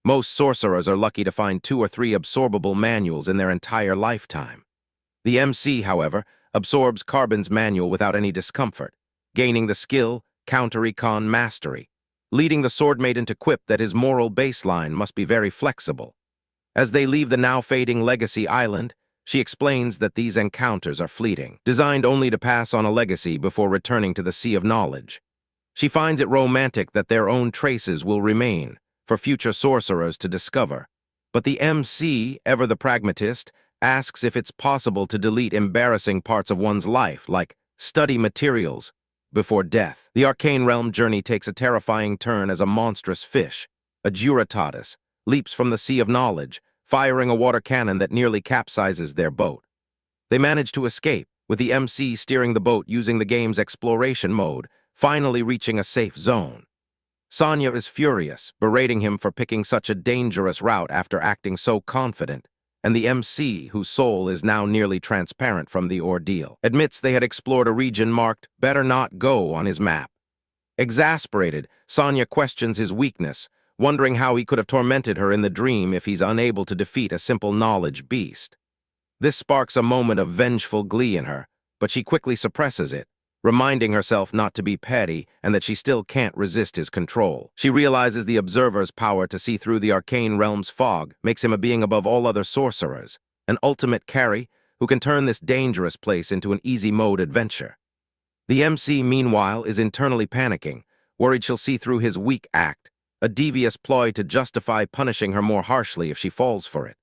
A: Most sorcerers are lucky to find 2 or 3 absorbable manuals in their entire lifetime. The MC, however, absorbs Carbon's manual without any discomfort, gaining the skill Counter-Econ Mastery, leading the Swordmaiden to quip that his moral baseline must be very flexible. As they leave the now-fading Legacy Island, she explains that these encounters are fleeting, designed only to pass on a legacy before returning to the Sea of Knowledge. She finds it romantic that their own traces will remain for future sorcerers to discover. But the MC, ever the pragmatist, asks if it's possible to delete embarrassing parts of one's life, like study materials, before death. The arcane realm journey takes a terrifying turn as a monstrous fish, a Duratatis, leaps from the Sea of Knowledge, firing a water cannon that nearly capsizes their boat. They manage to escape, with the MC steering the boat using the game's exploration mode, finally reaching a safe zone. Sonia is furious, berating him for picking such a dangerous route after acting so confident, and the MC, whose soul is now nearly transparent from the ordeal, admits they had explored a region marked "Better Not Go" on his map. Exasperated, Sonia questions his weakness, wondering how he could have tormented her in the dream if he's unable to defeat a simple knowledge beast. This sparks a moment of vengeful glee in her, but she quickly suppresses it, reminding herself not to be petty and that she still can't resist his control. She realizes the observer's power to see through the arcane realm's fog makes him a being above all other sorcerers, an ultimate carry who can turn this dangerous place into an easy-mode adventure. The MC, meanwhile, is internally panicking, worried she'll see through his weak act, a devious ploy to justify punishing her more harshly if she falls for it.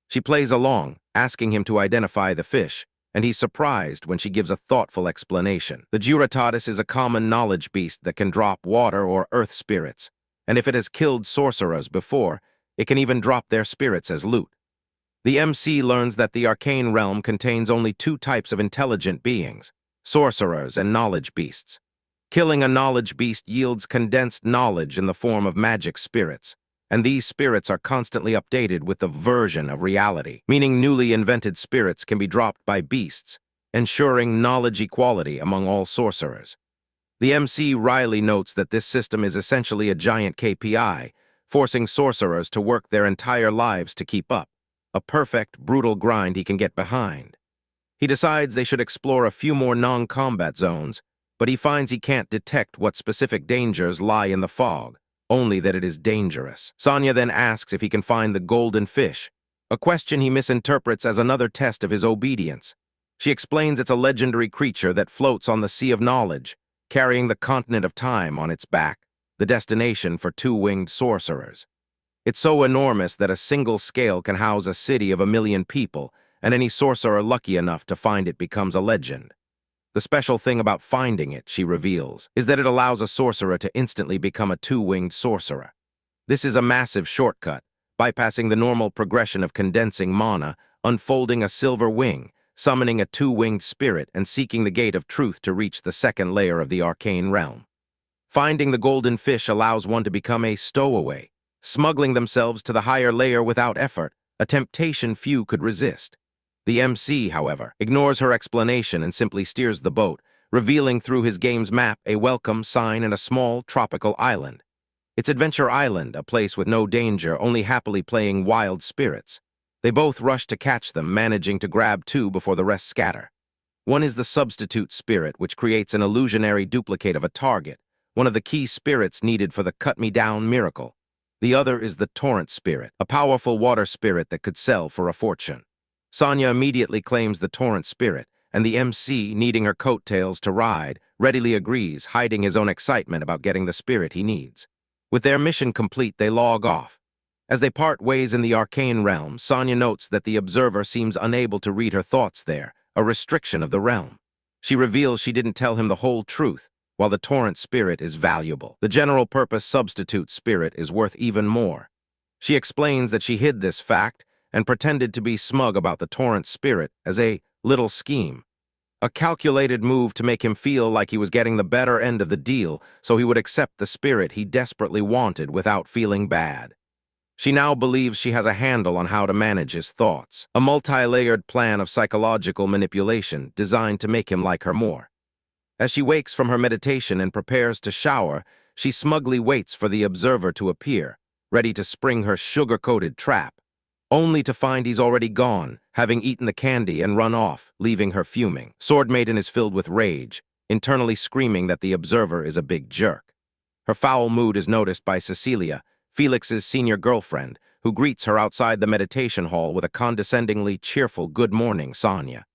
A: She plays along, asking him to identify the fish, and he's surprised when she gives a thoughtful explanation. The Duratatis is a common knowledge beast that can drop water or earth spirits, and if it has killed sorcerers before, it can even drop their spirits as loot. The MC learns that the arcane realm contains only 2 types of intelligent beings: sorcerers and knowledge beasts. Killing a knowledge beast yields condensed knowledge in the form of magic spirits, and these spirits are constantly updated with the version of reality, meaning newly invented spirits can be dropped by beasts, ensuring knowledge equality among all sorcerers. The MC wryly notes that this system is essentially a giant KPI, forcing sorcerers to work their entire lives to keep up, a perfect, brutal grind he can get behind. He decides they should explore a few more non-combat zones, but he finds he can't detect what specific dangers lie in the fog, only that it is dangerous. Sonia then asks if he can find the golden fish, a question he misinterprets as another test of his obedience. She explains it's a legendary creature that floats on the Sea of Knowledge, carrying the continent of time on its back, the destination for two-winged sorcerers. It's so enormous that a single scale can house a city of 1 million people, and any sorcerer lucky enough to find it becomes a legend. The special thing about finding it, she reveals, is that it allows a sorcerer to instantly become a two-winged sorcerer. This is a massive shortcut, bypassing the normal progression of condensing mana, unfolding a silver wing, summoning a two-winged spirit, and seeking the gate of truth to reach the second layer of the arcane realm. Finding the golden fish allows one to become a stowaway, smuggling themselves to the higher layer without effort, a temptation few could resist. The MC, however, ignores her explanation and simply steers the boat, revealing through his game's map a welcome sign and a small tropical island. It's Adventure Island, a place with no danger, only happily playing wild spirits. They both rush to catch them, managing to grab two before the rest scatter. One is the substitute spirit, which creates an illusionary duplicate of a target, one of the key spirits needed for the cut-me-down miracle. The other is the torrent spirit, a powerful water spirit that could sell for a fortune. Sonia immediately claims the torrent spirit, and the MC, needing her coattails to ride, readily agrees, hiding his own excitement about getting the spirit he needs. With their mission complete, they log off. As they part ways in the arcane realm, Sonia notes that the observer seems unable to read her thoughts there, a restriction of the realm. She reveals she didn't tell him the whole truth, while the torrent spirit is valuable. The general-purpose substitute spirit is worth even more. She explains that she hid this fact and pretended to be smug about the torrent spirit as a little scheme. A calculated move to make him feel like he was getting the better end of the deal so he would accept the spirit he desperately wanted without feeling bad. She now believes she has a handle on how to manage his thoughts, a multi-layered plan of psychological manipulation designed to make him like her more. As she wakes from her meditation and prepares to shower, she smugly waits for the observer to appear, ready to spring her sugar-coated trap, only to find he's already gone, having eaten the candy and run off, leaving her fuming. Swordmaiden is filled with rage, internally screaming that the observer is a big jerk. Her foul mood is noticed by Cecilia, Felix's senior girlfriend, who greets her outside the meditation hall with a condescendingly cheerful "Good morning, Sonia."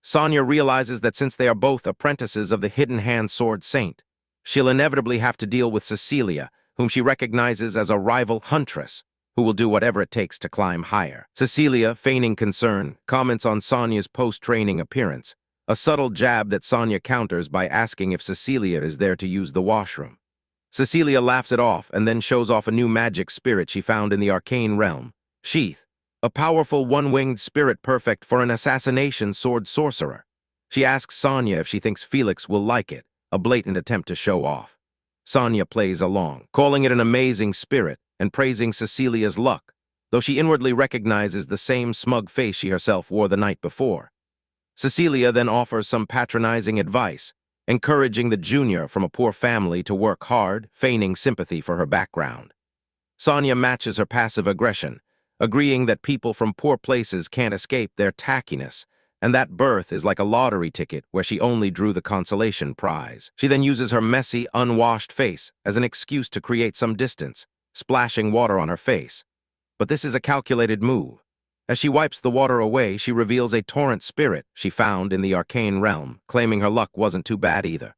A: Sonia realizes that since they are both apprentices of the Hidden Hand Sword Saint, she'll inevitably have to deal with Cecilia, whom she recognizes as a rival huntress, who will do whatever it takes to climb higher. Cecilia, feigning concern, comments on Sonia's post-training appearance, a subtle jab that Sonia counters by asking if Cecilia is there to use the washroom. Cecilia laughs it off and then shows off a new magic spirit she found in the arcane realm, Heath, a powerful one-winged spirit perfect for an assassination sword sorcerer. She asks Sonia if she thinks Felix will like it, a blatant attempt to show off. Sonia plays along, calling it an amazing spirit and praising Cecilia's luck, though she inwardly recognizes the same smug face she herself wore the night before. Cecilia then offers some patronizing advice, encouraging the junior from a poor family to work hard, feigning sympathy for her background. Sonia matches her passive aggression, agreeing that people from poor places can't escape their tackiness, and that birth is like a lottery ticket where she only drew the consolation prize. She then uses her messy, unwashed face as an excuse to create some distance, splashing water on her face. But this is a calculated move. As she wipes the water away, she reveals a torrent spirit she found in the arcane realm, claiming her luck wasn't too bad either.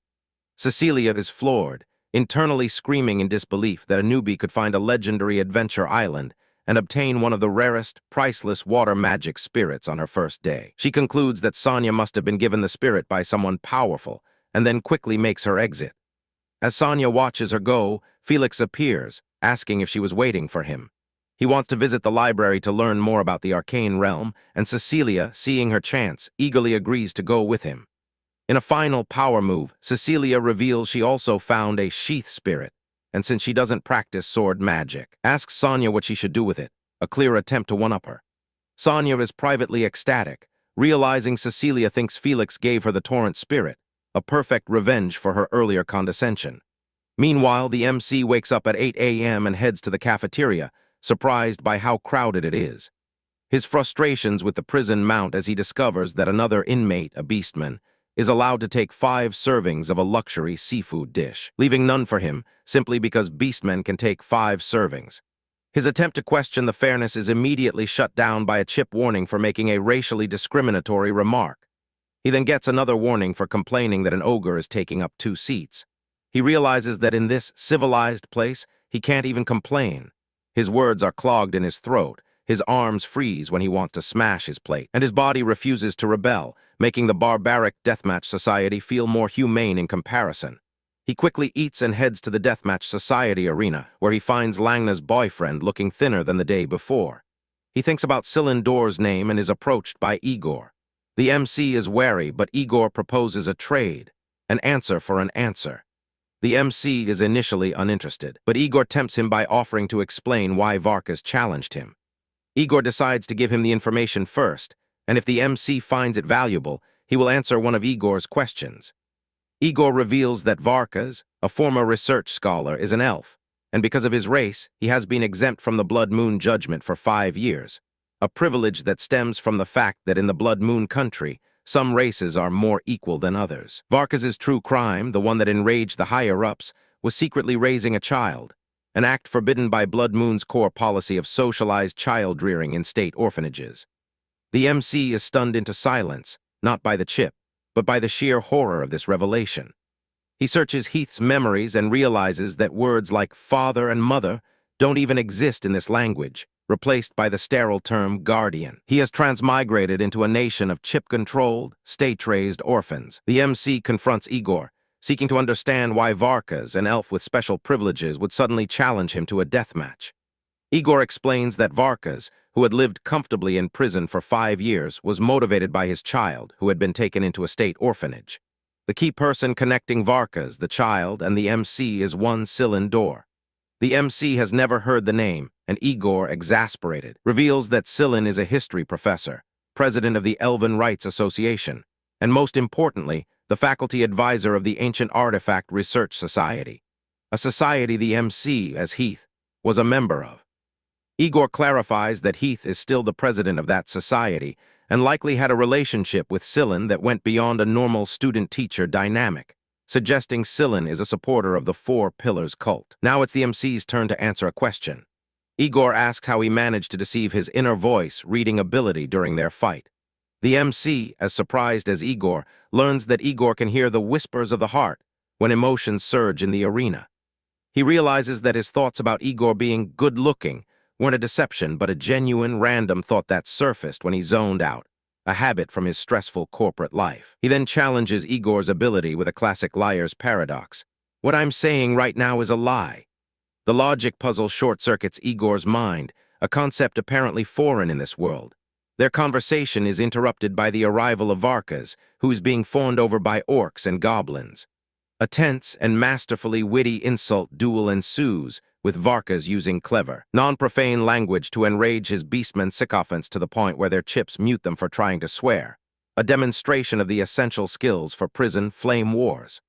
A: Cecilia is floored, internally screaming in disbelief that a newbie could find a legendary adventure island and obtain one of the rarest, priceless water magic spirits on her first day. She concludes that Sonia must have been given the spirit by someone powerful, and then quickly makes her exit. As Sonia watches her go, Felix appears, asking if she was waiting for him. He wants to visit the library to learn more about the arcane realm, and Cecilia, seeing her chance, eagerly agrees to go with him. In a final power move, Cecilia reveals she also found a Heath spirit, and since she doesn't practice sword magic, asks Sonia what she should do with it, a clear attempt to one-up her. Sonia is privately ecstatic, realizing Cecilia thinks Felix gave her the torrent spirit, a perfect revenge for her earlier condescension. Meanwhile, the MC wakes up at 8 a.m. and heads to the cafeteria, surprised by how crowded it is. His frustrations with the prison mount as he discovers that another inmate, a beastman, is allowed to take 5 servings of a luxury seafood dish, leaving none for him simply because beastmen can take 5 servings. His attempt to question the fairness is immediately shut down by a chip warning for making a racially discriminatory remark. He then gets another warning for complaining that an ogre is taking up 2 seats. He realizes that in this civilized place, he can't even complain. His words are clogged in his throat, his arms freeze when he wants to smash his plate, and his body refuses to rebel, making the barbaric deathmatch society feel more humane in comparison. He quickly eats and heads to the deathmatch society arena, where he finds Langna's boyfriend looking thinner than the day before. He thinks about Silindor's name and is approached by Igor. The MC is wary, but Igor proposes a trade, an answer for an answer. The MC is initially uninterested, but Igor tempts him by offering to explain why Varkas challenged him. Igor decides to give him the information first, and if the MC finds it valuable, he will answer one of Igor's questions. Igor reveals that Varkas, a former research scholar, is an elf, and because of his race, he has been exempt from the Blood Moon judgment for 5 years, a privilege that stems from the fact that in the Blood Moon country, some races are more equal than others. Varkas's true crime, the one that enraged the higher-ups, was secretly raising a child, an act forbidden by Blood Moon's core policy of socialized child-rearing in state orphanages. The MC is stunned into silence, not by the chip, but by the sheer horror of this revelation. He searches Heath's memories and realizes that words like father and mother don't even exist in this language, replaced by the sterile term guardian. He has transmigrated into a nation of chip-controlled, state-raised orphans. The MC confronts Igor, seeking to understand why Varkas, an elf with special privileges, would suddenly challenge him to a deathmatch. Igor explains that Varkas, who had lived comfortably in prison for 5 years, was motivated by his child, who had been taken into a state orphanage. The key person connecting Varkas, the child, and the MC is one Silindor. The MC has never heard the name, and Igor, exasperated, reveals that Silin is a history professor, president of the Elven Rights Association, and most importantly, the faculty advisor of the Ancient Artifact Research Society, a society the MC, as Heath, was a member of. Igor clarifies that Heath is still the president of that society and likely had a relationship with Silin that went beyond a normal student-teacher dynamic, suggesting Silin is a supporter of the Four Pillars cult. Now it's the MC's turn to answer a question. Igor asks how he managed to deceive his inner voice reading ability during their fight. The MC, as surprised as Igor, learns that Igor can hear the whispers of the heart when emotions surge in the arena. He realizes that his thoughts about Igor being good-looking weren't a deception, but a genuine, random thought that surfaced when he zoned out, a habit from his stressful corporate life. He then challenges Igor's ability with a classic liar's paradox. What I'm saying right now is a lie. The logic puzzle short-circuits Igor's mind, a concept apparently foreign in this world. Their conversation is interrupted by the arrival of Varkas, who is being fawned over by orcs and goblins. A tense and masterfully witty insult duel ensues, with Varkas using clever, non-profane language to enrage his beastmen sycophants to the point where their chips mute them for trying to swear, a demonstration of the essential skills for prison flame wars.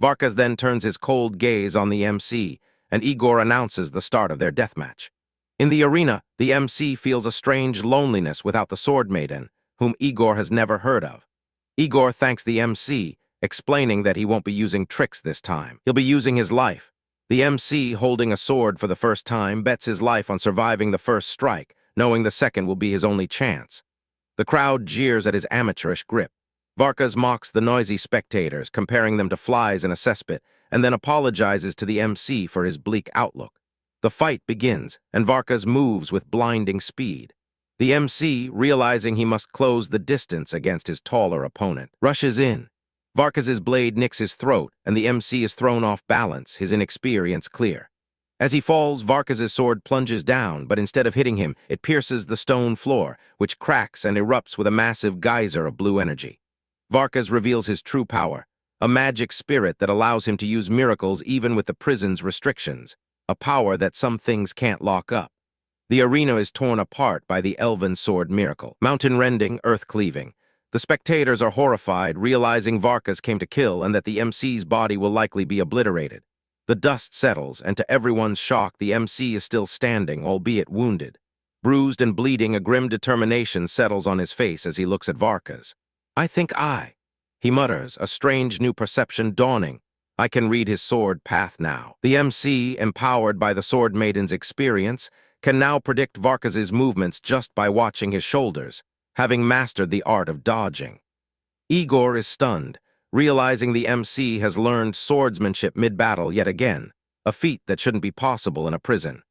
A: Varkas then turns his cold gaze on the MC, and Igor announces the start of their deathmatch. In the arena, the MC feels a strange loneliness without the Swordmaiden, whom Igor has never heard of. Igor thanks the MC, explaining that he won't be using tricks this time. He'll be using his life. The MC, holding a sword for the first time, bets his life on surviving the first strike, knowing the second will be his only chance. The crowd jeers at his amateurish grip. Varkas mocks the noisy spectators, comparing them to flies in a cesspit, and then apologizes to the MC for his bleak outlook. The fight begins, and Varkas moves with blinding speed. The MC, realizing he must close the distance against his taller opponent, rushes in. Varkas's blade nicks his throat, and the MC is thrown off balance, his inexperience clear. As he falls, Varkas's sword plunges down, but instead of hitting him, it pierces the stone floor, which cracks and erupts with a massive geyser of blue energy. Varkas reveals his true power, a magic spirit that allows him to use miracles even with the prison's restrictions, a power that some things can't lock up. The arena is torn apart by the elven sword miracle, mountain-rending, earth-cleaving. The spectators are horrified, realizing Varkas came to kill and that the MC's body will likely be obliterated. The dust settles, and to everyone's shock, the MC is still standing, albeit wounded. Bruised and bleeding, a grim determination settles on his face as he looks at Varkas. He mutters, a strange new perception dawning. I can read his sword path now. The MC, empowered by the Swordmaiden's experience, can now predict Varkas's movements just by watching his shoulders, having mastered the art of dodging. Igor is stunned, realizing the MC has learned swordsmanship mid-battle yet again, a feat that shouldn't be possible in a prison.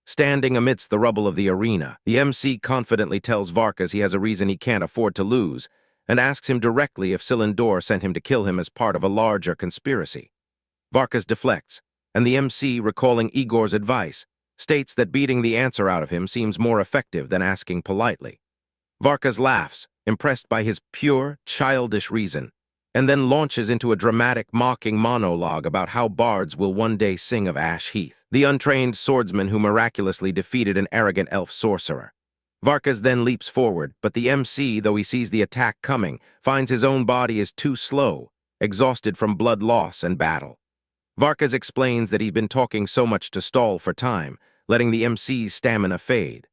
A: Standing amidst the rubble of the arena, the MC confidently tells Varkas he has a reason he can't afford to lose, and asks him directly if Silindor sent him to kill him as part of a larger conspiracy. Varkas deflects, and the MC, recalling Igor's advice, states that beating the answer out of him seems more effective than asking politely. Varkas laughs, impressed by his pure, childish reason, and then launches into a dramatic, mocking monologue about how bards will one day sing of Heath, the untrained swordsman who miraculously defeated an arrogant elf sorcerer. Varkas then leaps forward, but the MC, though he sees the attack coming, finds his own body is too slow, exhausted from blood loss and battle. Varkas explains that he's been talking so much to stall for time, letting the MC's stamina fade.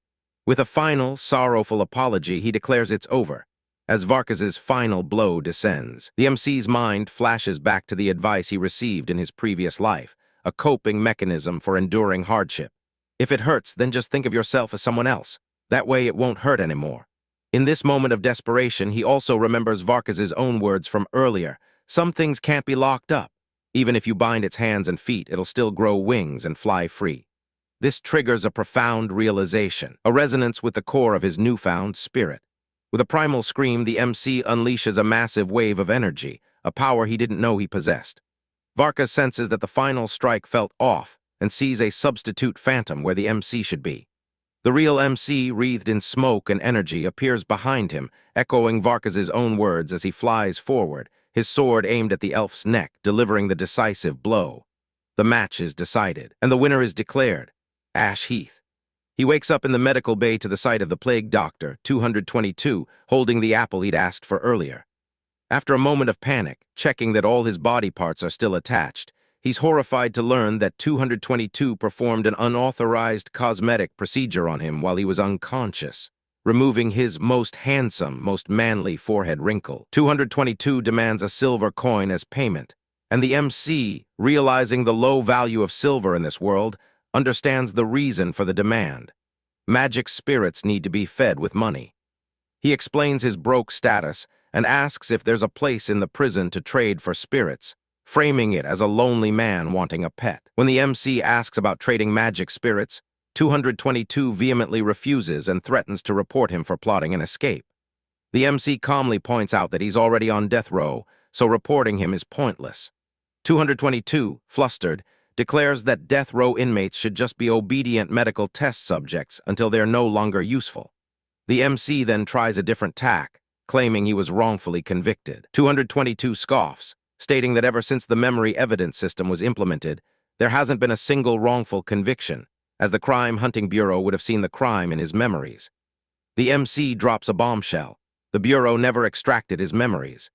A: With a final, sorrowful apology, he declares it's over. As Varkas's final blow descends, the MC's mind flashes back to the advice he received in his previous life, a coping mechanism for enduring hardship. If it hurts, then just think of yourself as someone else. That way it won't hurt anymore. In this moment of desperation, he also remembers Varkas's own words from earlier. Some things can't be locked up. Even if you bind its hands and feet, it'll still grow wings and fly free. This triggers a profound realization, a resonance with the core of his newfound spirit. With a primal scream, the MC unleashes a massive wave of energy, a power he didn't know he possessed. Varkas senses that the final strike felt off and sees a substitute phantom where the MC should be. The real MC, wreathed in smoke and energy, appears behind him, echoing Varkas's own words as he flies forward, his sword aimed at the elf's neck, delivering the decisive blow. The match is decided, and the winner is declared, Heath. He wakes up in the medical bay to the sight of the plague doctor, 222, holding the apple he'd asked for earlier. After a moment of panic, checking that all his body parts are still attached, he's horrified to learn that 222 performed an unauthorized cosmetic procedure on him while he was unconscious, removing his most handsome, most manly forehead wrinkle. 222 demands a silver coin as payment, and the MC, realizing the low value of silver in this world, understands the reason for the demand. Magic spirits need to be fed with money. He explains his broke status and asks if there's a place in the prison to trade for spirits, framing it as a lonely man wanting a pet. When the MC asks about trading magic spirits, 222 vehemently refuses and threatens to report him for plotting an escape. The MC calmly points out that he's already on death row, so reporting him is pointless. 222, flustered, declares that death row inmates should just be obedient medical test subjects until they're no longer useful. The MC then tries a different tack, claiming he was wrongfully convicted. 222 scoffs, stating that ever since the memory evidence system was implemented, there hasn't been a single wrongful conviction, as the Crime Hunting Bureau would have seen the crime in his memories. The MC drops a bombshell. The Bureau never extracted his memories.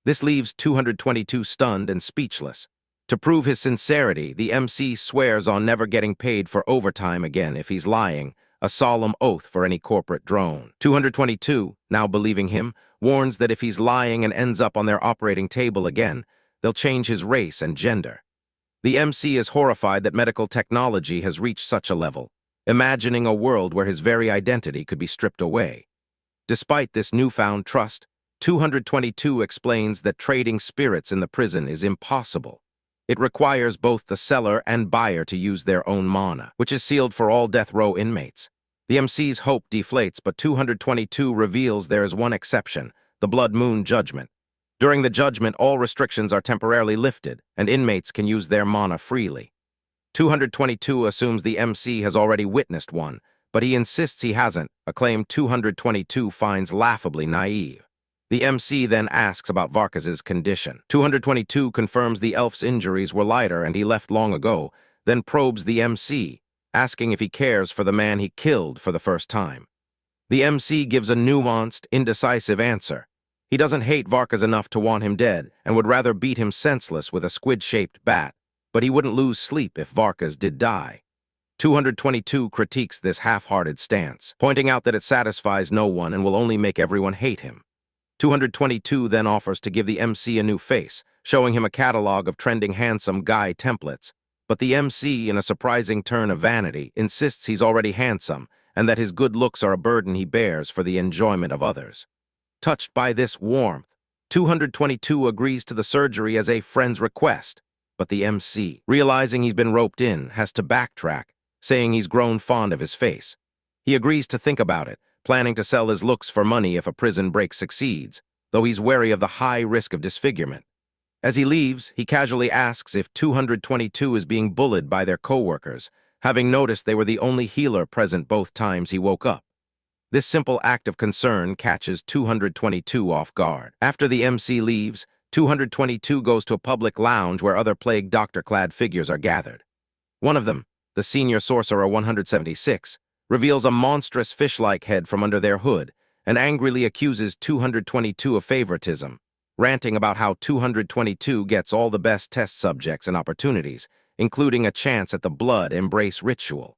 A: This leaves 222 stunned and speechless. To prove his sincerity, the MC swears on never getting paid for overtime again if he's lying, a solemn oath for any corporate drone. 222, now believing him, warns that if he's lying and ends up on their operating table again, they'll change his race and gender. The MC is horrified that medical technology has reached such a level, imagining a world where his very identity could be stripped away. Despite this newfound trust, 222 explains that trading spirits in the prison is impossible. It requires both the seller and buyer to use their own mana, which is sealed for all death row inmates. The MC's hope deflates, but 222 reveals there is one exception, the Blood Moon Judgment. During the judgment, all restrictions are temporarily lifted, and inmates can use their mana freely. 222 assumes the MC has already witnessed one, but he insists he hasn't, a claim 222 finds laughably naive. The MC then asks about Varkas's condition. 222 confirms the elf's injuries were lighter and he left long ago, then probes the MC, asking if he cares for the man he killed for the first time. The MC gives a nuanced, indecisive answer. He doesn't hate Varkas enough to want him dead and would rather beat him senseless with a squid-shaped bat, but he wouldn't lose sleep if Varkas did die. 222 critiques this half-hearted stance, pointing out that it satisfies no one and will only make everyone hate him. 222 then offers to give the MC a new face, showing him a catalog of trending handsome guy templates. But the MC, in a surprising turn of vanity, insists he's already handsome and that his good looks are a burden he bears for the enjoyment of others. Touched by this warmth, 222 agrees to the surgery as a friend's request, but the MC, realizing he's been roped in, has to backtrack, saying he's grown fond of his face. He agrees to think about it, planning to sell his looks for money if a prison break succeeds, though he's wary of the high risk of disfigurement. As he leaves, he casually asks if 222 is being bullied by their co-workers, having noticed they were the only healer present both times he woke up. This simple act of concern catches 222 off guard. After the MC leaves, 222 goes to a public lounge where other plague doctor-clad figures are gathered. One of them, the senior sorcerer 176, reveals a monstrous fish-like head from under their hood and angrily accuses 222 of favoritism, ranting about how 222 gets all the best test subjects and opportunities, including a chance at the blood embrace ritual.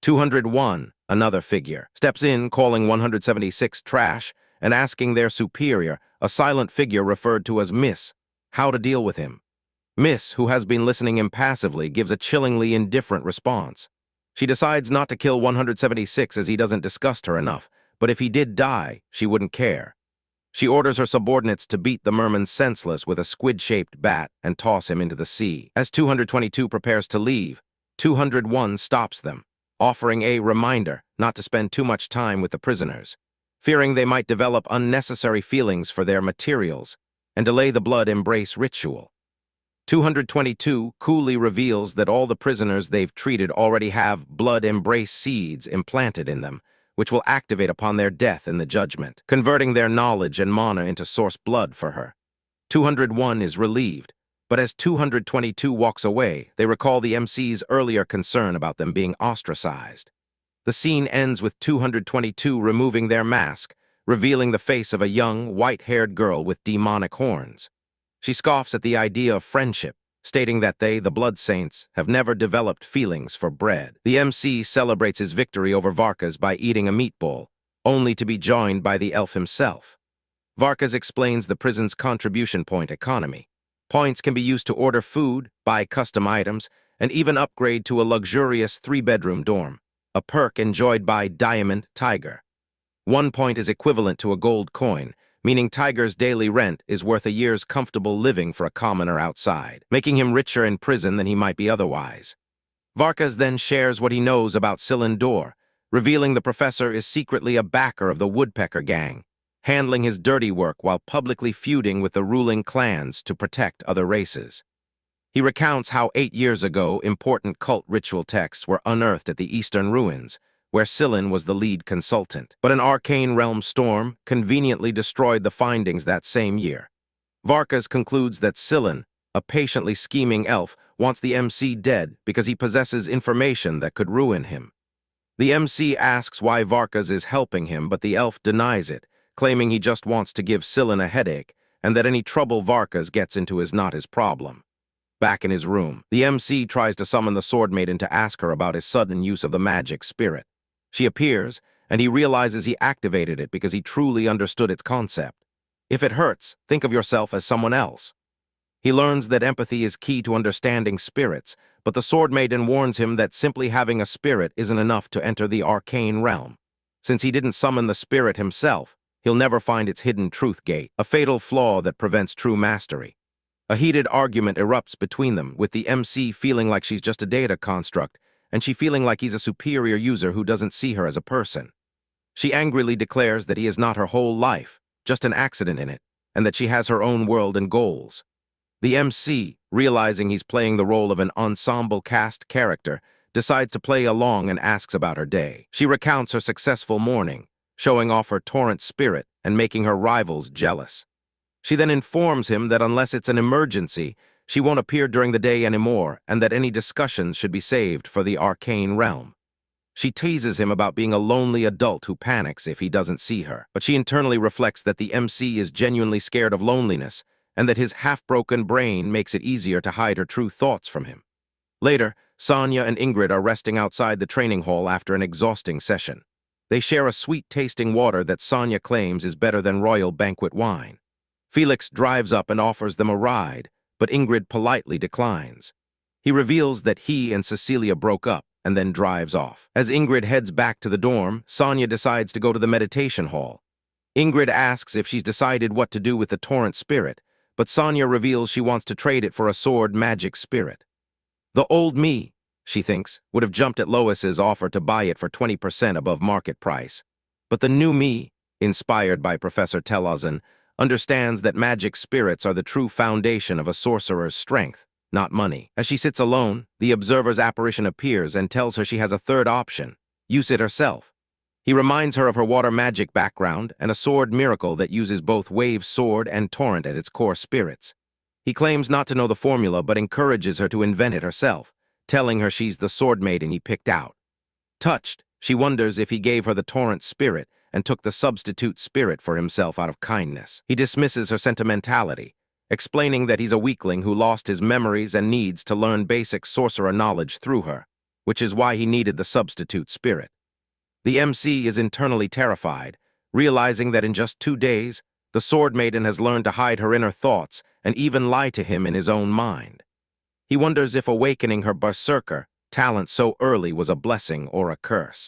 A: 201, another figure, steps in calling 176 trash and asking their superior, a silent figure referred to as Miss, how to deal with him. Miss, who has been listening impassively, gives a chillingly indifferent response. She decides not to kill 176 as he doesn't disgust her enough, but if he did die, she wouldn't care. She orders her subordinates to beat the merman senseless with a squid-shaped bat and toss him into the sea. As 222 prepares to leave, 201 stops them, offering a reminder not to spend too much time with the prisoners, fearing they might develop unnecessary feelings for their materials and delay the blood embrace ritual. 222 coolly reveals that all the prisoners they've treated already have blood embrace seeds implanted in them, which will activate upon their death in the judgment, converting their knowledge and mana into source blood for her. 201 is relieved, but as 222 walks away, they recall the MC's earlier concern about them being ostracized. The scene ends with 222 removing their mask, revealing the face of a young, white-haired girl with demonic horns. She scoffs at the idea of friendship, stating that they, the Blood Saints, have never developed feelings for bread. The MC celebrates his victory over Varkas by eating a meatball, only to be joined by the elf himself. Varkas explains the prison's contribution point economy. Points can be used to order food, buy custom items, and even upgrade to a luxurious 3-bedroom dorm, a perk enjoyed by Diamond Tiger. 1 point is equivalent to a gold coin, meaning Tiger's daily rent is worth a year's comfortable living for a commoner outside, making him richer in prison than he might be otherwise. Varkas then shares what he knows about Cylinder, revealing the professor is secretly a backer of the Woodpecker Gang, handling his dirty work while publicly feuding with the ruling clans to protect other races. He recounts how 8 years ago important cult ritual texts were unearthed at the Eastern Ruins, where Cylin was the lead consultant, but an arcane realm storm conveniently destroyed the findings that same year. Varkas concludes that Cylin, a patiently scheming elf, wants the MC dead because he possesses information that could ruin him. The MC asks why Varkas is helping him, but the elf denies it, claiming he just wants to give Cylin a headache, and that any trouble Varkas gets into is not his problem. Back in his room, the MC tries to summon the Swordmaiden to ask her about his sudden use of the magic spirit. She appears, and he realizes he activated it because he truly understood its concept. If it hurts, think of yourself as someone else. He learns that empathy is key to understanding spirits, but the Swordmaiden warns him that simply having a spirit isn't enough to enter the arcane realm. Since he didn't summon the spirit himself, he'll never find its hidden truth gate, a fatal flaw that prevents true mastery. A heated argument erupts between them, with the MC feeling like she's just a data construct, and she feeling like he's a superior user who doesn't see her as a person. She angrily declares that he is not her whole life, just an accident in it, and that she has her own world and goals. The MC, realizing he's playing the role of an ensemble cast character, decides to play along and asks about her day. She recounts her successful morning, showing off her torrent spirit and making her rivals jealous. She then informs him that unless it's an emergency, she won't appear during the day anymore, and that any discussions should be saved for the arcane realm. She teases him about being a lonely adult who panics if he doesn't see her, but she internally reflects that the MC is genuinely scared of loneliness, and that his half-broken brain makes it easier to hide her true thoughts from him. Later, Sonia and Ingrid are resting outside the training hall after an exhausting session. They share a sweet-tasting water that Sonia claims is better than royal banquet wine. Felix drives up and offers them a ride, but Ingrid politely declines. He reveals that he and Cecilia broke up and then drives off. As Ingrid heads back to the dorm, Sonia decides to go to the meditation hall. Ingrid asks if she's decided what to do with the torrent spirit, but Sonia reveals she wants to trade it for a sword magic spirit. The old me, she thinks, would have jumped at Lois's offer to buy it for 20% above market price. But the new me, inspired by Professor Telazan, understands that magic spirits are the true foundation of a sorcerer's strength, not money. As she sits alone, the observer's apparition appears and tells her she has a third option: use it herself. He reminds her of her water magic background and a sword miracle that uses both wave sword and torrent as its core spirits. He claims not to know the formula but encourages her to invent it herself, telling her she's the Swordmaiden he picked out. Touched, she wonders if he gave her the torrent spirit and took the substitute spirit for himself out of kindness. He dismisses her sentimentality, explaining that he's a weakling who lost his memories and needs to learn basic sorcerer knowledge through her, which is why he needed the substitute spirit. The MC is internally terrified, realizing that in just 2 days, the Swordmaiden has learned to hide her inner thoughts and even lie to him in his own mind. He wonders if awakening her berserker talent so early was a blessing or a curse.